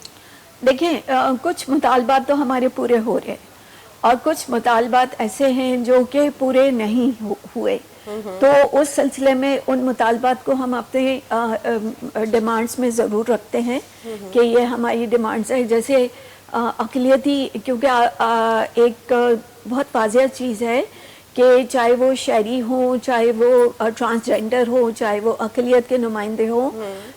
देखिए, कुछ मुतालबात तो हमारे पूरे हो रहे हैं और कुछ मुतालबात ऐसे हैं जो कि पूरे नहीं हुए। तो उस सिलसिले में उन मुतालबात को हम अपने डिमांड्स में ज़रूर रखते हैं कि ये हमारी डिमांड्स है। जैसे अक़लियती, क्योंकि एक बहुत वाज़िया चीज़ है کہ چاہے وہ شہری ہوں, چاہے وہ ٹرانسجینڈر ہوں, چاہے وہ اقلیت کے نمائندے ہوں,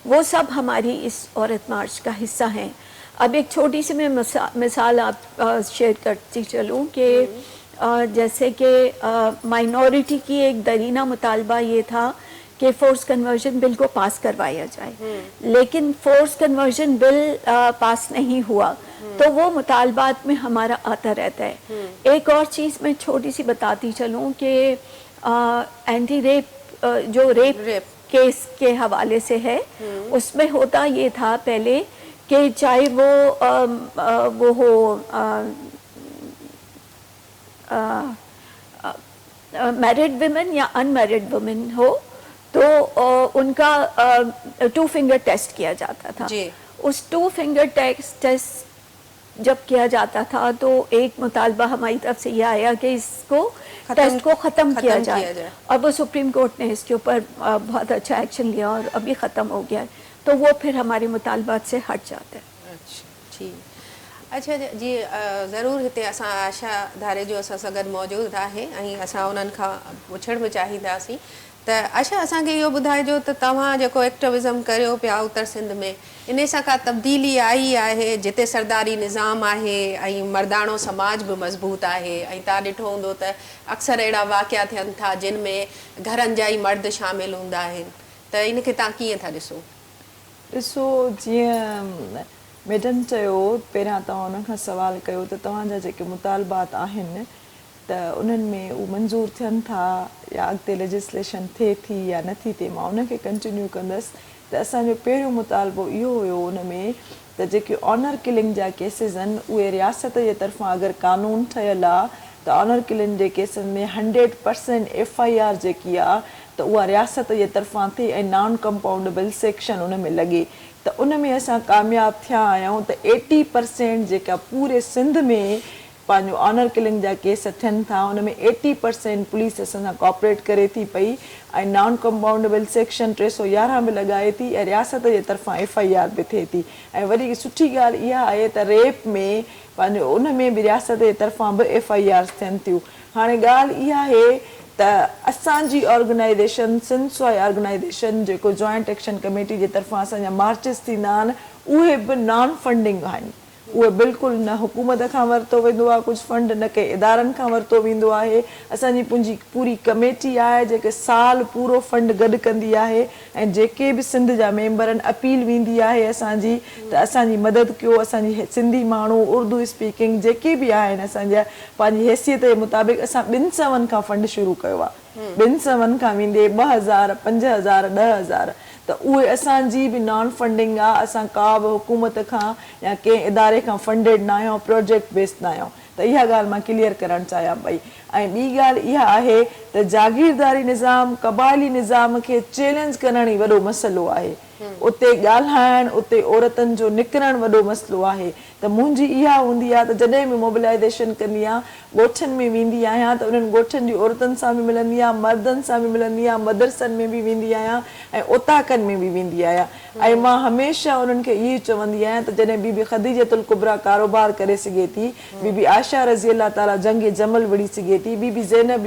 وہ سب ہماری اس عورت مارچ کا حصہ ہیں. اب ایک چھوٹی سی میں مثال آپ شیئر کرتی چلوں کہ جیسے کہ مائنورٹی کی ایک درینہ مطالبہ یہ تھا کہ فورس کنورژن بل کو پاس کروایا جائے, لیکن فورس کنورژن بل پاس نہیں ہوا, تو وہ مطالبات میں ہمارا آتا رہتا ہے. ایک اور چیز میں چھوٹی سی بتاتی چلوں کہ اینٹی ریپ جو ریپ کیس کے حوالے سے ہے, اس میں ہوتا یہ تھا پہلے کہ چاہے وہ ہو میرڈ ویمن یا ان میرڈ ویمن ہو, تو ان کا 2 فنگر ٹیسٹ کیا جاتا تھا. اس 2 فنگر ٹیسٹ جب کیا جاتا تھا تو ایک مطالبہ ہماری طرف سے یہ آیا کہ اس کو ٹیسٹ کو ختم کیا جائے, اور وہ سپریم کورٹ نے اس کے اوپر بہت اچھا ایکشن لیا اور ابھی ختم ہو گیا ہے, تو وہ پھر ہمارے مطالبات سے ہٹ جاتا ہے. اچھا جی, ضرور ہتے اساں آشا دھارے جو اساں ساں گڈ موجود ہے ऐं असां उन्हनि खां पुछण बि चाहींदासीं त आशा असांखे इहो ॿुधाइजो त तव्हां जेको एक्टिविज़म करियो पिया उत्तर सिंध में, इन सां का तब्दीली आई आहे जिते सरदारी निज़ाम आहे ऐं मर्दाणो समाज बि मज़बूत आहे, ऐं तव्हां ॾिठो हूंदो त अक्सर अहिड़ा वाक़िया थियनि था जिन में घरनि जा ई मर्द शामिल हूंदा आहिनि, त इनखे तव्हां कीअं था ॾिसो? ॾिसो, जीअं मैडम चयो, पहिरियां तव्हां उन खां सवाल कयो त तव्हांजा जेके मुतालबात आहिनि त उन्हनि में उहे मंज़ूर थियनि था या अॻिते लेजिस्लेशन थिए थी या नथी थिए. मां उनखे कंटिन्यू कंदसि त असांजो पहिरियों मुतालबो इहो हुयो उन में त जेके ऑनर किलिंग जा केसिस आहिनि उहे रियासत जे तरफ़ां अगरि कानून ठहियलु आहे त ऑनर किलिंग जे केसनि में 100% FIR जेकी आहे त उहा रियासत जे तरफ़ां थिए ऐं नॉन कंपाउंडेबल सेक्शन उन में लॻे. त उन में असां कामयाबु थिया आहियूं त 80% जेका पूरे सिंध में पंहिंजो ऑनर किलिंग जा केस थियनि था उन में 80% पुलिस असां सां कोऑपरेट करे थी पई ऐं नॉन कंपाउंडेबल सेक्शन 311 बि लॻाए थी ऐं रियासत जे तरफ़ां FIR बि थिए थी. ऐं वरी सुठी ॻाल्हि इहा आहे त रेप में पंहिंजो उन में बि रियासत जे तरफ़ां बि FIR थियनि थियूं. हाणे ॻाल्हि इहा आहे त असांजी ऑर्गेनाइज़ेशन सिंध स्वाय ऑर्गेनाइज़ेशन जेको जॉइंट एक्शन कमेटी जे तरफ़ां असांजा मार्चिस थींदा आहिनि उहे बि नॉन फंडिंग आहिनि. उहे बिल्कुलु न हुकूमत खां वरितो वेंदो आहे कुझु फंड, न के इदारनि खां वरितो वेंदो आहे. असांजी पूरी कमेटी आहे जेके साल पूरो फंड गॾु कंदी आहे ऐं जेके बि सिंध जा मेंबर आहिनि अपील वेंदी आहे असांजी त असांजी मदद कयो. असांजी सिंधी माण्हू उर्दू स्पीकिंग जेके बि आहिनि असांजा पंहिंजी हैसियत जे मुताबिक़ असां 200 खां फंड शुरू कयो आहे. 200 खां वेंदे 2000, 5000, 10000 त उहे असांजी बि नॉन फंडिंग आहे. असां का बि हुकूमत खां या कंहिं इदारे खां फंडेड न आहियूं, प्रोजेक्ट बेस्ड न आहियूं. त इहा ॻाल्हि मां क्लियर करणु चाहियां पई. ऐं ॿी ॻाल्हि इहा आहे त जागीरदारी निज़ाम क़बाइली निज़ाम खे चैलेंज करण ई वॾो मसइलो आहे. उते ॻाल्हाइण, उते औरतुनि जो निकिरणु वॾो मसइलो आहे. त मुंहिंजी इहा हूंदी आहे त जॾहिं बि मोबिलाइज़ेशन कंदी आहियां, ॻोठनि में वेंदी आहियां त उन्हनि ॻोठनि जी औरतुनि सां बि मिलंदी आहियां, मर्दनि सां बि मिलंदी आहियां, मदरसनि में बि वेंदी आहियां ऐं उताकनि में बि वेंदी आहियां. ऐं मां हमेशह उन्हनि खे इहो चवंदी आहियां त जॾहिं बीबी ख़दीजतुल कुबरा कारोबार करे सघे थी, बीबी आयशा रज़ी अल्लाह ताला जंग जमल विढ़ी सघे थी, बीबी ज़ैनब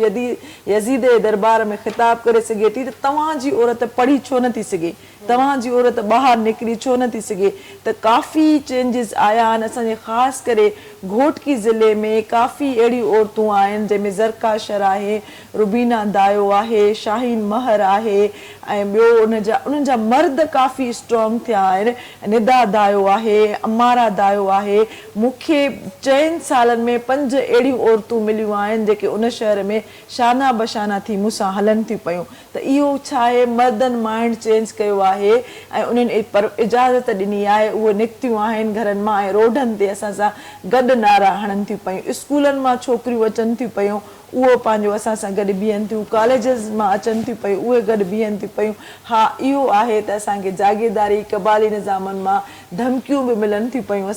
यज़ीद जे दरबार में ख़िताब करे सघे थी, त तव्हांजी औरत पढ़ी छो नथी सघे, तव्हांजी औरत ॿाहिरि निकिरी छो नथी सघे? त काफ़ी चेंजिस आया आहिनि. असांजे ख़ासि करे घोटकी ज़िले में काफ़ी अहिड़ियूं औरतूं आहिनि जंहिंमें ज़रका शर आहे, रुबीना दायो आहे, शाहीन महर आहे ऐं ॿियो उन्हनि जा मर्द काफ़ी स्ट्रॉन्ग थिया आहिनि. निदा दायो आहे, अमारा दायो आहे. मूंखे 4 सालनि में 5 अहिड़ियूं औरतूं मिलियूं आहिनि जेके उन शहर में शाना बशाना थी मूंसां हलनि थियूं पयूं. त इहो छा आहे, मर्दनि माइंड चेंज कयो आहे ऐं उन्हनि इजाज़त ॾिनी आहे. उहे निकितियूं आहिनि घरनि मां ऐं रोडनि ते असां सां गॾु नारा हणनि थियूं पयूं. स्कूलनि मां छोकिरियूं अचनि थियूं पयूं, उहो पंहिंजो असां सां गॾु बीहनि थियूं. कॉलेजिस मां अचनि थियूं पयूं, उहे गॾु बीहनि थियूं पयूं. हा, इहो आहे त असांखे जागीरदारी क़बाइली निज़ामनि मां धमकियूं बि मिलनि थियूं पयूं.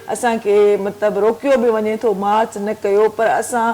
असांखे मतिलबु रोकियो बि वञे थो, मार्च न कयो, पर असां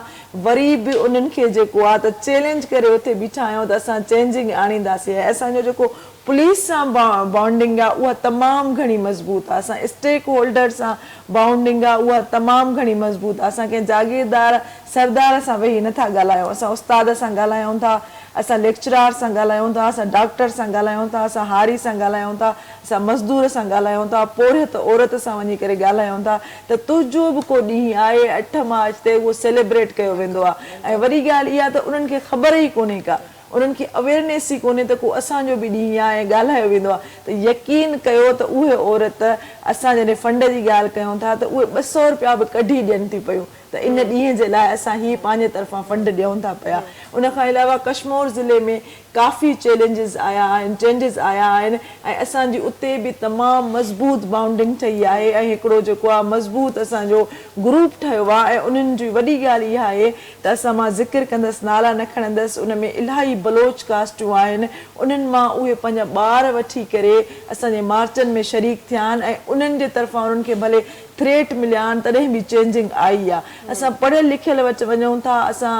वरी बि उन्हनि खे जेको आहे त चैलेंज करे उते बीठा आहियूं त असां चेंजिंग आणींदासीं. असांजो जेको पुलिस सां बॉन्डिंग आहे उहा तमामु घणी मज़बूत आहे, असां स्टेक होल्डर सां बाउंडिंग आहे उहा तमामु घणी मज़बूत आहे। असां कंहिं जागीरदार सरदार सां वेही नथा ॻाल्हायूं, असां उस्ताद सां ॻाल्हायूं था, असां लेक्चरार सां ॻाल्हायूं था, असां डॉक्टर सां ॻाल्हायूं था, असां हारी सां ॻाल्हायूं था, असां मज़दूर सां ॻाल्हायूं था, पोरियत औरत सां वञी करे ॻाल्हायूं था। त तुंहिंजो बि को ॾींहुं आहे 8 मार्च ते उहो सेलिब्रेट कयो वेंदो आहे। ऐं वॾी ॻाल्हि इहा त उन्हनि खे ख़बर ई कोन्हे का, उन्हनि खे अवेयरनेस ई कोन्हे त को असांजो बि ॾींहुं आहे ॻाल्हायो वेंदो आहे। त यकीन कयो त उहे औरत असां जॾहिं फंड जी ॻाल्हि कयूं था त उहे 200 रुपया बि कढी ॾियनि थी पयूं त इन ॾींहं जे लाइ असां हीअ पंहिंजे तरफ़ां फंड ॾियूं था पिया। उन खां अलावा कश्मीर ज़िले में काफ़ी चैलेंजिस आया आहिनि, चेंजिस आया आहिनि ऐं असांजी उते बि तमामु मज़बूत बाउंडिंग ठही आहे ऐं हिकिड़ो जेको आहे मज़बूत असांजो ग्रुप ठहियो आहे। ऐं उन्हनि जी वॾी ॻाल्हि इहा आहे त असां मां ज़िक्र कंदसि, नाला न खणंदसि, उन में इलाही बलोच कास्टूं आहिनि, उन्हनि मां उहे पंहिंजा ॿार वठी करे असांजे मार्चनि में शरीक थिया आहिनि ऐं उन्हनि जे तरफ़ां उन्हनि खे भले थ्रेट मिलिया आहिनि तॾहिं बि चेंजिंग आई आहे। असां पढ़ियल लिखियल वटि वञूं था, असां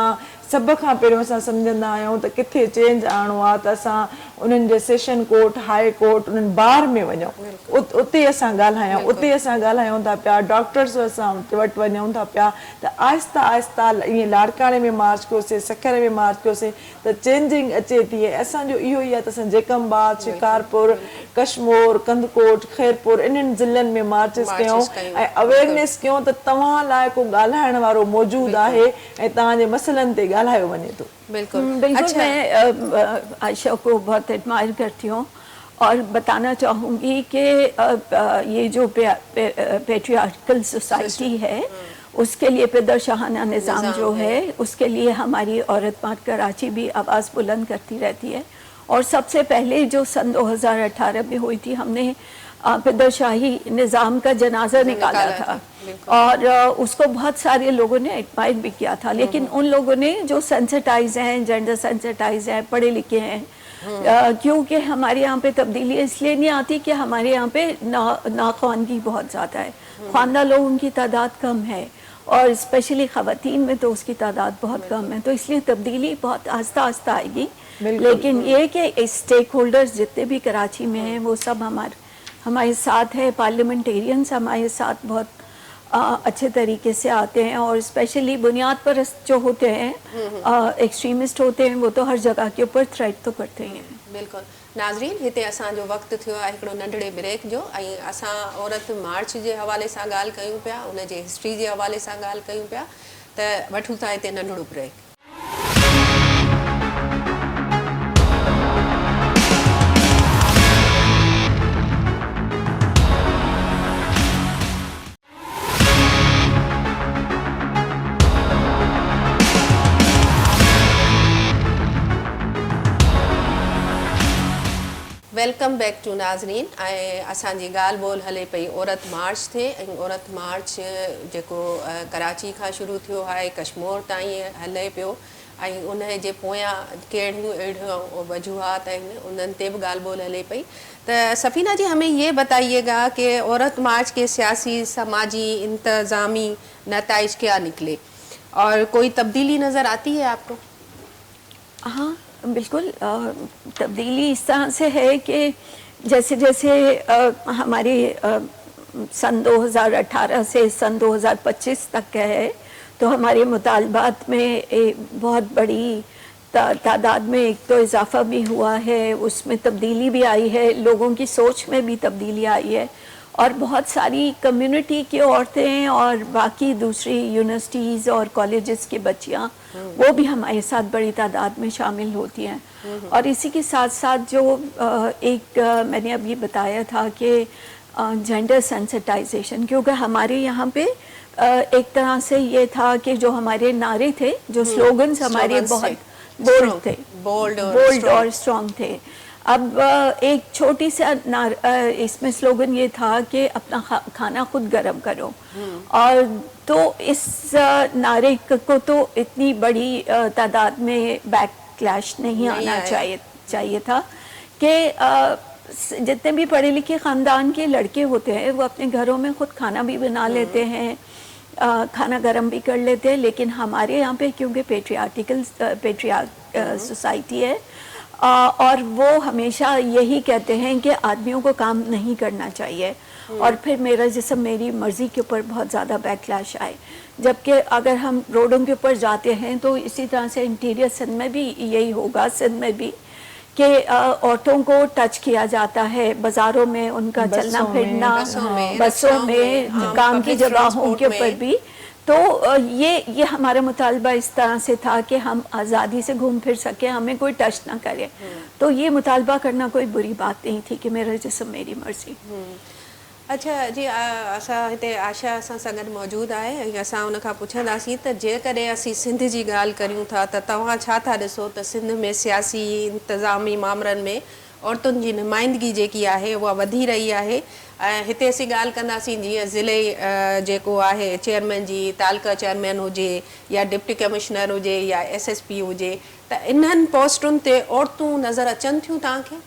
सभ खां पहिरियों असां सम्झंदा आहियूं त किथे चेंज आणो आहे त असां उन्हनि जे सेशन कोर्ट, हाई कोर्ट, उन्हनि बार में वञूं, उते असां ॻाल्हायूं, उते असां ॻाल्हायूं था पिया, डॉक्टर्स असां वटि वञूं था पिया। त आहिस्ता आहिस्ता ईअं लाड़काणे में मार्च कयोसीं, सखर में मार्च कयोसीं त चेंजिंग अचे थी। असांजो इहो ई आहे त असां जेकमबाद, शिकारपुर, कश्मीर, कंदकोट, खैरपुर इन्हनि ज़िलनि में मार्चिस कयूं ऐं अवेयरनेस कयूं त तव्हां लाइ को ॻाल्हाइण वारो मौजूदु आहे ऐं तव्हांजे मसइलनि ते ॻाल्हायो वञे थो। बिल्कुल बिल्कुल। मैं आयशा को बहुत एडमायर करती हूँ और बताना चाहूँगी कि ये जो पेट्रियार्कल सोसाइटी है उसके लिए पेदरशाहाना निज़ाम जो है उसके लिए हमारी औरत मार्च कराची भी आवाज़ बुलंद करती रहती है। और सबसे पहले जो सन 2018 में हुई थी, हमने पेदरशाही निज़ाम का जनाजा निकाला था और उसको बहुत सारे लोगों ने एडमायर भी किया था। लेकिन उन लोगों ने जो सेंसिटाइज हैं, जेंडर सेंसिटाइज हैं, पढ़े लिखे हैं, क्योंकि हमारे यहाँ पे तब्दीली इसलिए नहीं आती कि हमारे यहाँ पे नाख्वानगी बहुत ज़्यादा है, ख्वानदा लोगों की तादाद कम है और स्पेशली ख़वातीन में तो उसकी तादाद बहुत कम है, तो इसलिए तब्दीली बहुत आहिस्ता आहिस्ता आएगी। लेकिन ये कि स्टेक होल्डर्स जितने भी कराची में हैं वो सब हमारे साथ है, पार्लियामेंटेरियंस हमारे साथ बहुत अच्छे तरीके से आते हैं और स्पेशली बुनियाद पर जो होते हैं, एक्सट्रीमिस्ट होते हैं, वो तो हर जगह के ऊपर थ्रेट तो करते ही हैं। बिल्कुल। नाज़रीन, हिते असांजो वक़्तु थियो आहे हिकिड़ो नंढड़े ब्रेक जो, ऐं असां औरत मार्च जे हवाले सां ॻाल्हि कयूं पिया, उन जे हिस्ट्री जे हवाले सां ॻाल्हि कयूं पिया, त वठूं था हिते नंढड़ो ब्रेक। वेलकम बैक टू नाज़रीन। ऐं असांजी ॻाल्हि ॿोल हले पई औरत मार्च ते, ऐं औरत मार्च जेको कराची खां शुरू थियो आहे, कश्मीर ताईं हले पियो, ऐं उन जे पोयां कहिड़ियूं अहिड़ियूं वजूहात आहिनि उन्हनि ते बि ॻाल्हि ॿोल हले पई। त सफ़ीना जी, हमें ये बताइएगा कि औरत मार्च के सियासी, समाजी, इंतज़ामी नताइज क्या निकले और कोई तब्दीली नज़र आती है आपको? हाँ बिल्कुल, तब्दीली इस तरह से है कि जैसे जैसे हमारे सन 2018 से सन 2025 तक है, तो हमारे मुतालबात में एक बहुत बड़ी तादाद में एक तो इजाफा भी हुआ है, उसमें तब्दीली भी आई है, लोगों की सोच में भी तब्दीली आई है और बहुत सारी कम्युनिटी की औरतें और बाकी दूसरी यूनिवर्सिटीज़ और कॉलेजेस की बच्चियां वो भी हमारे साथ बड़ी तादाद में शामिल होती हैं। और इसी के साथ साथ जो एक मैंने अभी बताया था कि जेंडर सेंसिटाइजेशन, क्योंकि हमारे यहाँ पे एक तरह से ये था कि जो हमारे नारे थे, जो स्लोगन्स हमारे बहुत बोल्ड थे, बोल्ड और स्ट्रॉन्ग थे। अब एक छोटी सा इसमें स्लोगन ये था कि अपना खाना खुद गर्म करो, और तो इस नारे को तो इतनी बड़ी तादाद में बैकक्लैश नहीं आना चाहिए था कि जितने भी पढ़े लिखे ख़ानदान के लड़के होते हैं वो अपने घरों में खुद खाना भी बना लेते हैं, खाना गर्म भी कर लेते हैं। लेकिन हमारे यहाँ पे क्योंकि पेट्रियार्क सोसाइटी है और वो हमेशा यही कहते हैं कि आदमियों को काम नहीं करना चाहिए, और फिर मेरा जिस्म मेरी मर्ज़ी के ऊपर बहुत ज़्यादा बैकलैश आए। जबकि अगर हम रोडों के ऊपर जाते हैं तो इसी तरह से इंटीरियर सिंध में भी यही होगा, सिंध में भी, कि औरतों को टच किया जाता है बाज़ारों में, उनका चलना फिरना, बसों में, काम की जगहों के ऊपर भी। तो ये हमारा मुतालबा इस तरह से था कि हम आज़ादी से घूम फिर सकें, हमें कोई टच ना करे। तो ये मुतालबा करना कोई बुरी बात नहीं थी कि मेरा जिस्म मेरी मर्ज़ी। अच्छा जी, असां हिते आशा असां सां गॾु मौजूदु आहे ऐं असां उन खां पुछंदासीं त जेकॾहिं असीं सिंध जी ॻाल्हि करियूं था त तव्हां छा था ॾिसो त सिंध में सियासी इंतिज़ामी मामलनि में औरतुनि जी नुमाइंदगी जेकी आहे उहा वधी रही आहे। ऐं हिते असीं ॻाल्हि कंदासीं जीअं ज़िले जेको आहे चेयरमैन जी, तालका चेयरमैन हुजे या डिप्टी कमिश्नर हुजे या SSP हुजे, त इन्हनि पोस्टुनि ते औरतूं नज़र अचनि थियूं तव्हांखे?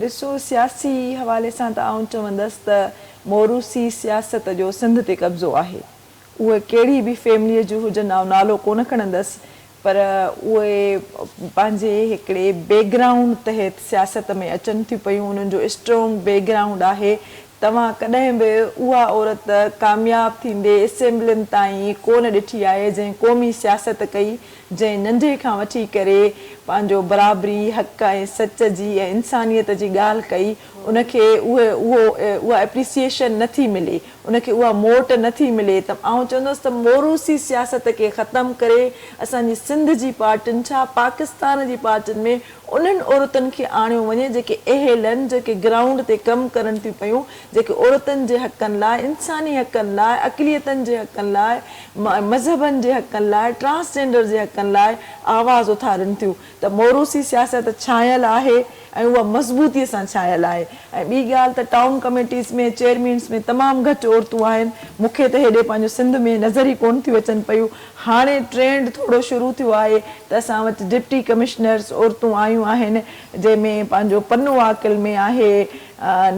ॾिसो, सियासी हवाले सां त आउं चवंदसि त मोरूसी सियासत जो सिंध ते कब्ज़ो आहे। उहे कहिड़ी बि फैमिलीअ जूं हुजनि, आउं नालो कोन खणंदसि, पर उहे पंहिंजे हिकिड़े बैकग्राउंड तहत सियासत में अचनि थियूं पियूं, उन्हनि जो स्ट्रॉन्ग बैकग्राउंड आहे। तव्हां कॾहिं बि उहा औरत कामयाबु थींदे असेंबलियुनि ताईं कोन ॾिठी आहे जंहिं क़ौमी सियासत कई, जंहिं नंढे खां वठी करे पंहिंजो बराबरी, हक़ ऐं सच जी ऐं इंसानियत जी ॻाल्हि कई। उनखे उहा एप्रिसिएशन नथी मिले, उनखे उहा मोट नथी मिले। त आउं चवंदसि त मोरूसी सियासत खे ख़तमु करे असांजी सिंध जी पार्टियुनि, छा पाकिस्तान जी पार्टियुनि में उन्हनि औरतुनि खे आणियो वञे जेके अहिल आहिनि, जेके ग्राउंड ते कमु करनि थियूं पियूं, जेके औरतुनि जे हक़नि लाइ, इंसानी हक़नि लाइ, अक़लियतनि जे हक़नि लाइ, मज़हबनि जे हक़नि लाइ, ट्रांसजेंडर जे हक़नि लाइ आवाज़ उथारनि थियूं। त मोरूसी सियासत छायल आहे ऐं उहा मज़बूतीअ सां छायल आहे। ऐं ॿी ॻाल्हि त टाउन कमेटीज़ में, चेयरमैन्स में तमामु घटि औरतूं आहिनि। मूंखे त हेॾे पंहिंजो सिंध में नज़र ई कोन थियूं अचनि पियूं। हाणे ट्रेंड थोरो शुरू थियो आहे त असां वटि डिप्टी कमिश्नर्स औरतूं आयूं आहिनि, जंहिंमें पंहिंजो पन्नू आकिल में आहे,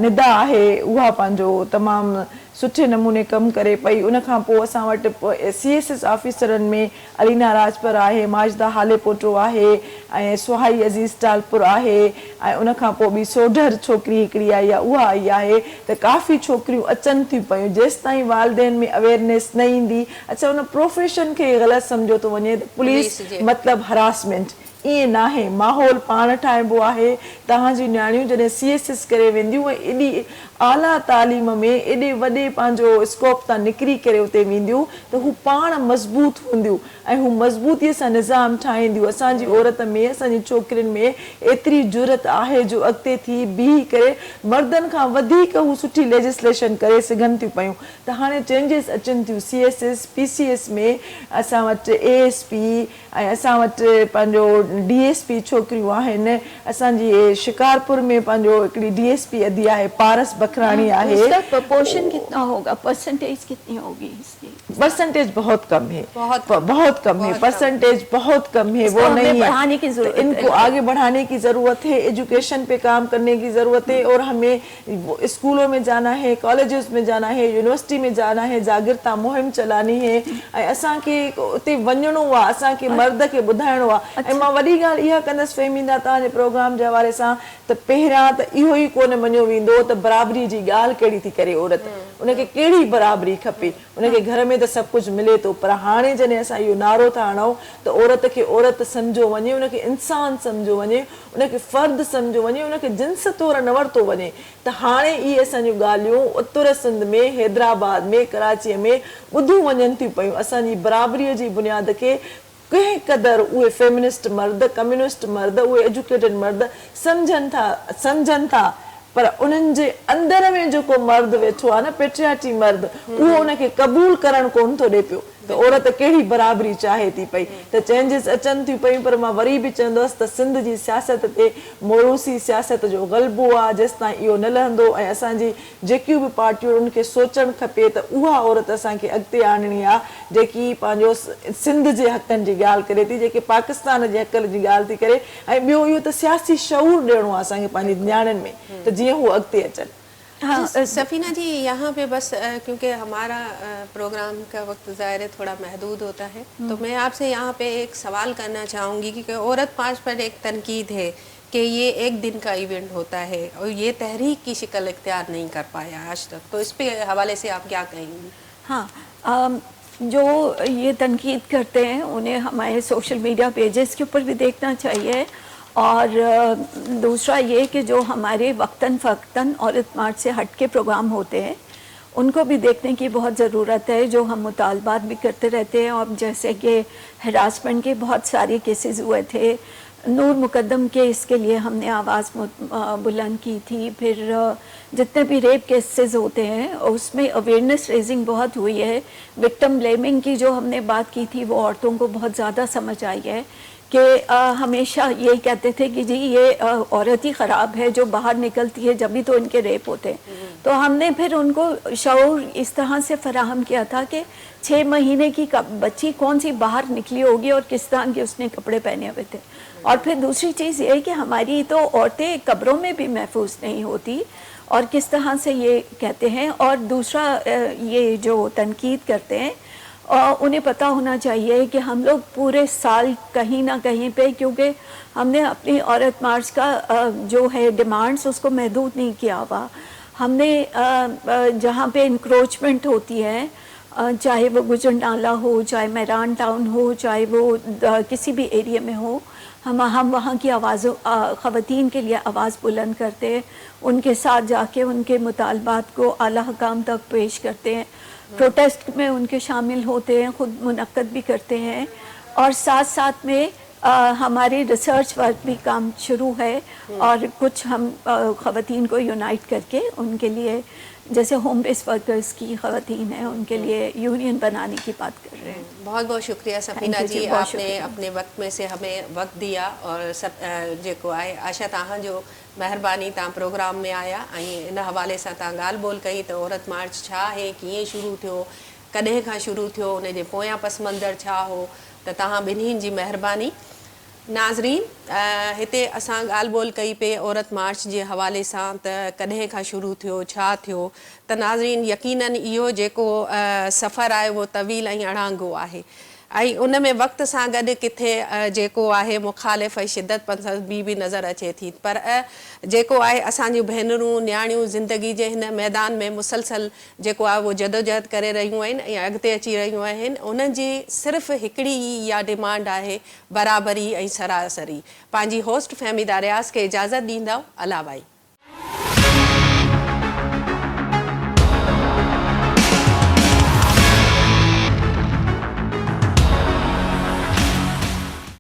निदा आहे, उहा पंहिंजो तमामु सुठे नमूने कमु करे पई। उनखां पोइ असां वटि CSS ऑफिसरनि में अलीना राजपर आहे, माजिदा हाले पोटो आहे ऐं सुहाई अज़ीज़ टालपुर आहे, ऐं उनखां पोइ ॿी सोढर छोकिरी हिकिड़ी आई आहे, उहा आई आहे। त काफ़ी छोकिरियूं अचनि थियूं पियूं। जेसि ताईं वालदेन में अवेयरनेस न ईंदी, अच्छा उन प्रोफेशन खे ग़लति सम्झो थो वञे त पुलिस मतिलबु हरासमेंट, ईअं न आहे। माहौल पाण ठाहिबो आहे। तव्हांजी नियाणियूं जॾहिं CSS करे वेंदियूं ऐं एॾी आला तालीम में एॾे वॾे पंहिंजो स्कोप तां निकिरी करे उते वेंदियूं त हू पाण मज़बूत हूंदियूं ऐं हू मज़बूतीअ सां निज़ाम ठाहींदियूं। असांजी औरत में, असांजी छोकिरियुनि में एतिरी जुरत आहे जो अॻिते थी बीही करे मर्दनि खां वधीक हू सुठी लेजिस्लेशन करे सघनि थियूं पियूं। त हाणे चेंजिस अचनि थियूं। CSS PCS में असां वटि ASP ऐं असां वटि पंहिंजो DSP छोकिरियूं आहिनि। असांजी शिकारपुर में पंहिंजो हिकिड़ी DSP अदी आहे, पारस बखराणी आहे। उसका प्रपोर्शन कितना होगा, परसेंटेज कितनी होगी इसकी? परसेंटेज बहुत कम है, बहुत कम है, परसेंटेज बहुत कम है, वो नहीं है। बढ़ाने की जरूरत है, इनको आगे बढ़ाने की जरूरत है, एजुकेशन पे काम करने की जरूरत है, और हमें स्कूलों में जाना है, कॉलेजेस में जाना है, यूनिवर्सिटी में जाना है, जागृता मुहिम चलानी है। ऐं असांखे उते वञणो आहे, असांखे मर्द खे ॿुधाइणो आहे। ऐं मां वॾी ॻाल्हि इहा कंदसि फ़हमीदा तव्हांजे प्रोग्राम जे हवाले सां, त पहिरियां त इहो ई कोन मञियो वेंदो त बराबरी जी ॻाल्हि कहिड़ी थी करे औरत, उनखे कहिड़ी बराबरी खपे, उनखे घर में त सभु कुझु मिले थो। पर हाणे जॾहिं असां इहो नारो था हणूं त औरत खे औरत सम्झो वञे, उनखे इंसान सम्झो वञे, उनखे फ़र्द सम्झो वञे, उनखे जिन्स तौरु न वरितो वञे, त हाणे इहे असांजूं ॻाल्हियूं उत्तर सिंध में, हैदराबाद में, कराचीअ में ॿुधियूं वञनि थियूं पियूं। असांजी बराबरीअ जी बुनियाद खे कंहिं क़दुरु उहे फेमिनिस्ट मर्द, कम्युनिस्ट मर्द, उहे एजुकेटेड मर्द सम्झनि था, पर उन्हनि जे अंदर में जेको मर्द वेठो आहे न, पेट्रियार्ची मर्द, उहो उनखे क़बूल करणु कोन थो ॾिए पियो त औरत कहिड़ी बराबरी चाहे थी पई। त चेंजिस अचनि थियूं पियूं, पर मां वरी बि चवंदसि त सिंध जी सियासत ते मोरूसी सियासत जो ग़लबो आहे। जेसि ताईं इहो न लहंदो ऐं असांजी जेकियूं बि पार्टियूं उनखे सोचणु खपे त उहा औरत असांखे अॻिते आणणी आहे जेकी पंहिंजो सिंध जे हक़नि जी ॻाल्हि करे थी, जेके पाकिस्तान जे हक़ जी ॻाल्हि थी करे। ऐं ॿियो इहो त सियासी शऊर ॾियणो आहे असांखे पंहिंजी नियाणियुनि में, त जीअं हू अॻिते अचनि। हाँ सफीना जी, यहाँ पे बस क्योंकि हमारा प्रोग्राम का वक्त ज़ाहिर है थोड़ा महदूद होता है, तो मैं आपसे यहाँ पे एक सवाल करना चाहूँगी कि औरत 5 पर एक तनकीद है کہ یہ ایک دن کا ایونٹ ہوتا ہے اور یہ تحریک کی شکل اختیار نہیں کر پایا آج تک، تو اس پہ حوالے سے آپ کیا کہیں گی؟ ہاں، جو یہ تنقید کرتے ہیں انہیں ہمارے سوشل میڈیا پیجز کے اوپر بھی دیکھنا چاہیے، اور دوسرا یہ کہ جو ہمارے وقتاً فوقتاً عورت مارچ سے ہٹ کے پروگرام ہوتے ہیں ان کو بھی دیکھنے کی بہت ضرورت ہے، جو ہم مطالبات بھی کرتے رہتے ہیں. اور جیسے کہ ہراسمنٹ کے بہت سارے کیسز ہوئے تھے، نور مقدم کے اس کے لیے ہم نے آواز بلند کی تھی. پھر جتنے بھی ریپ کیسز ہوتے ہیں اس میں اویئرنیس ریزنگ بہت ہوئی ہے. وکٹم بلیمنگ کی جو ہم نے بات کی تھی وہ عورتوں کو بہت زیادہ سمجھ آئی ہے کہ ہمیشہ یہی کہتے تھے کہ جی یہ عورت ہی خراب ہے جو باہر نکلتی ہے جبھی تو ان کے ریپ ہوتے ہیں. تو ہم نے پھر ان کو شعور اس طرح سے فراہم کیا تھا کہ 6 مہینے کی بچی کون سی باہر نکلی ہوگی اور کس طرح کے اس نے کپڑے پہنے ہوئے تھے. اور پھر دوسری چیز یہ ہے کہ ہماری تو عورتیں قبروں میں بھی محفوظ نہیں ہوتی، اور کس طرح سے یہ کہتے ہیں. اور دوسرا یہ جو تنقید کرتے ہیں انہیں پتہ ہونا چاہیے کہ ہم لوگ پورے سال کہیں نہ کہیں پہ، کیونکہ ہم نے اپنی عورت مارچ کا جو ہے ڈیمانڈز اس کو محدود نہیں کیا ہوا. ہم نے جہاں پہ انکروچمنٹ ہوتی ہے، چاہے وہ گجر نالہ ہو، چاہے میران ٹاؤن ہو، چاہے وہ کسی بھی ایریا میں ہو، ہم وہاں کی خواتین کے لیے آواز بلند کرتے ہیں، ان کے ساتھ جا کے ان کے مطالبات کو اعلیٰ حکام تک پیش کرتے ہیں، پروٹیسٹ میں ان کے شامل ہوتے ہیں، خود منعقد بھی کرتے ہیں. اور ساتھ ساتھ میں ہماری ریسرچ ورک بھی کام شروع ہے، اور کچھ ہم خواتین کو یونائٹ کر کے ان کے لیے جیسے ہوم بیس ورکرز کی خواتین ہیں ان کے لیے یونین بنانے کی بات کر رہے ہیں. بہت بہت شکریہ سفینہ جی، آپ نے اپنے وقت میں سے ہمیں وقت دیا، اور سب जेको आहे आशा तव्हांजो महिरबानी तव्हां प्रोग्राम में आया ऐं इन हवाले सां तव्हां ॻाल्हि ॿोल कई त औरत मार्च छा आहे, कीअं शुरू थियो, कॾहिं खां शुरू थियो, उन जे पोयां पस मंज़र छा हो, त तव्हां ॿिन्हिनि जी महिरबानी. नाज़रीन, हिते असां ॻाल्हि ॿोल कई पे औरत मार्च जे हवाले सां त कॾहिं खां शुरू थियो, छा थियो. त नाज़रीन, यकीनन इहो जेको सफ़र आहे उहो तवील ऐं अड़ांगो आहे, ऐं उन में वक़्त सां गॾु किथे जेको आहे मुख़ालिफ़ ऐं शिदत पसंद बि नज़र अचे थी. पर जेको आहे असांजूं भेनरूं न्याणियूं ज़िंदगी जे हिन मैदान में मुसलसल जेको आहे उहो जदोजहद करे रहियूं आहिनि ऐं अॻिते अची रहियूं आहिनि. उन्हनि जी सिर्फ़ु हिकिड़ी ई इहा डिमांड आहे, बराबरी ऐं सरासरी. पंहिंजी होस्ट फ़हमीदा रियाज़ खे इजाज़त ॾींदव. अला भाई.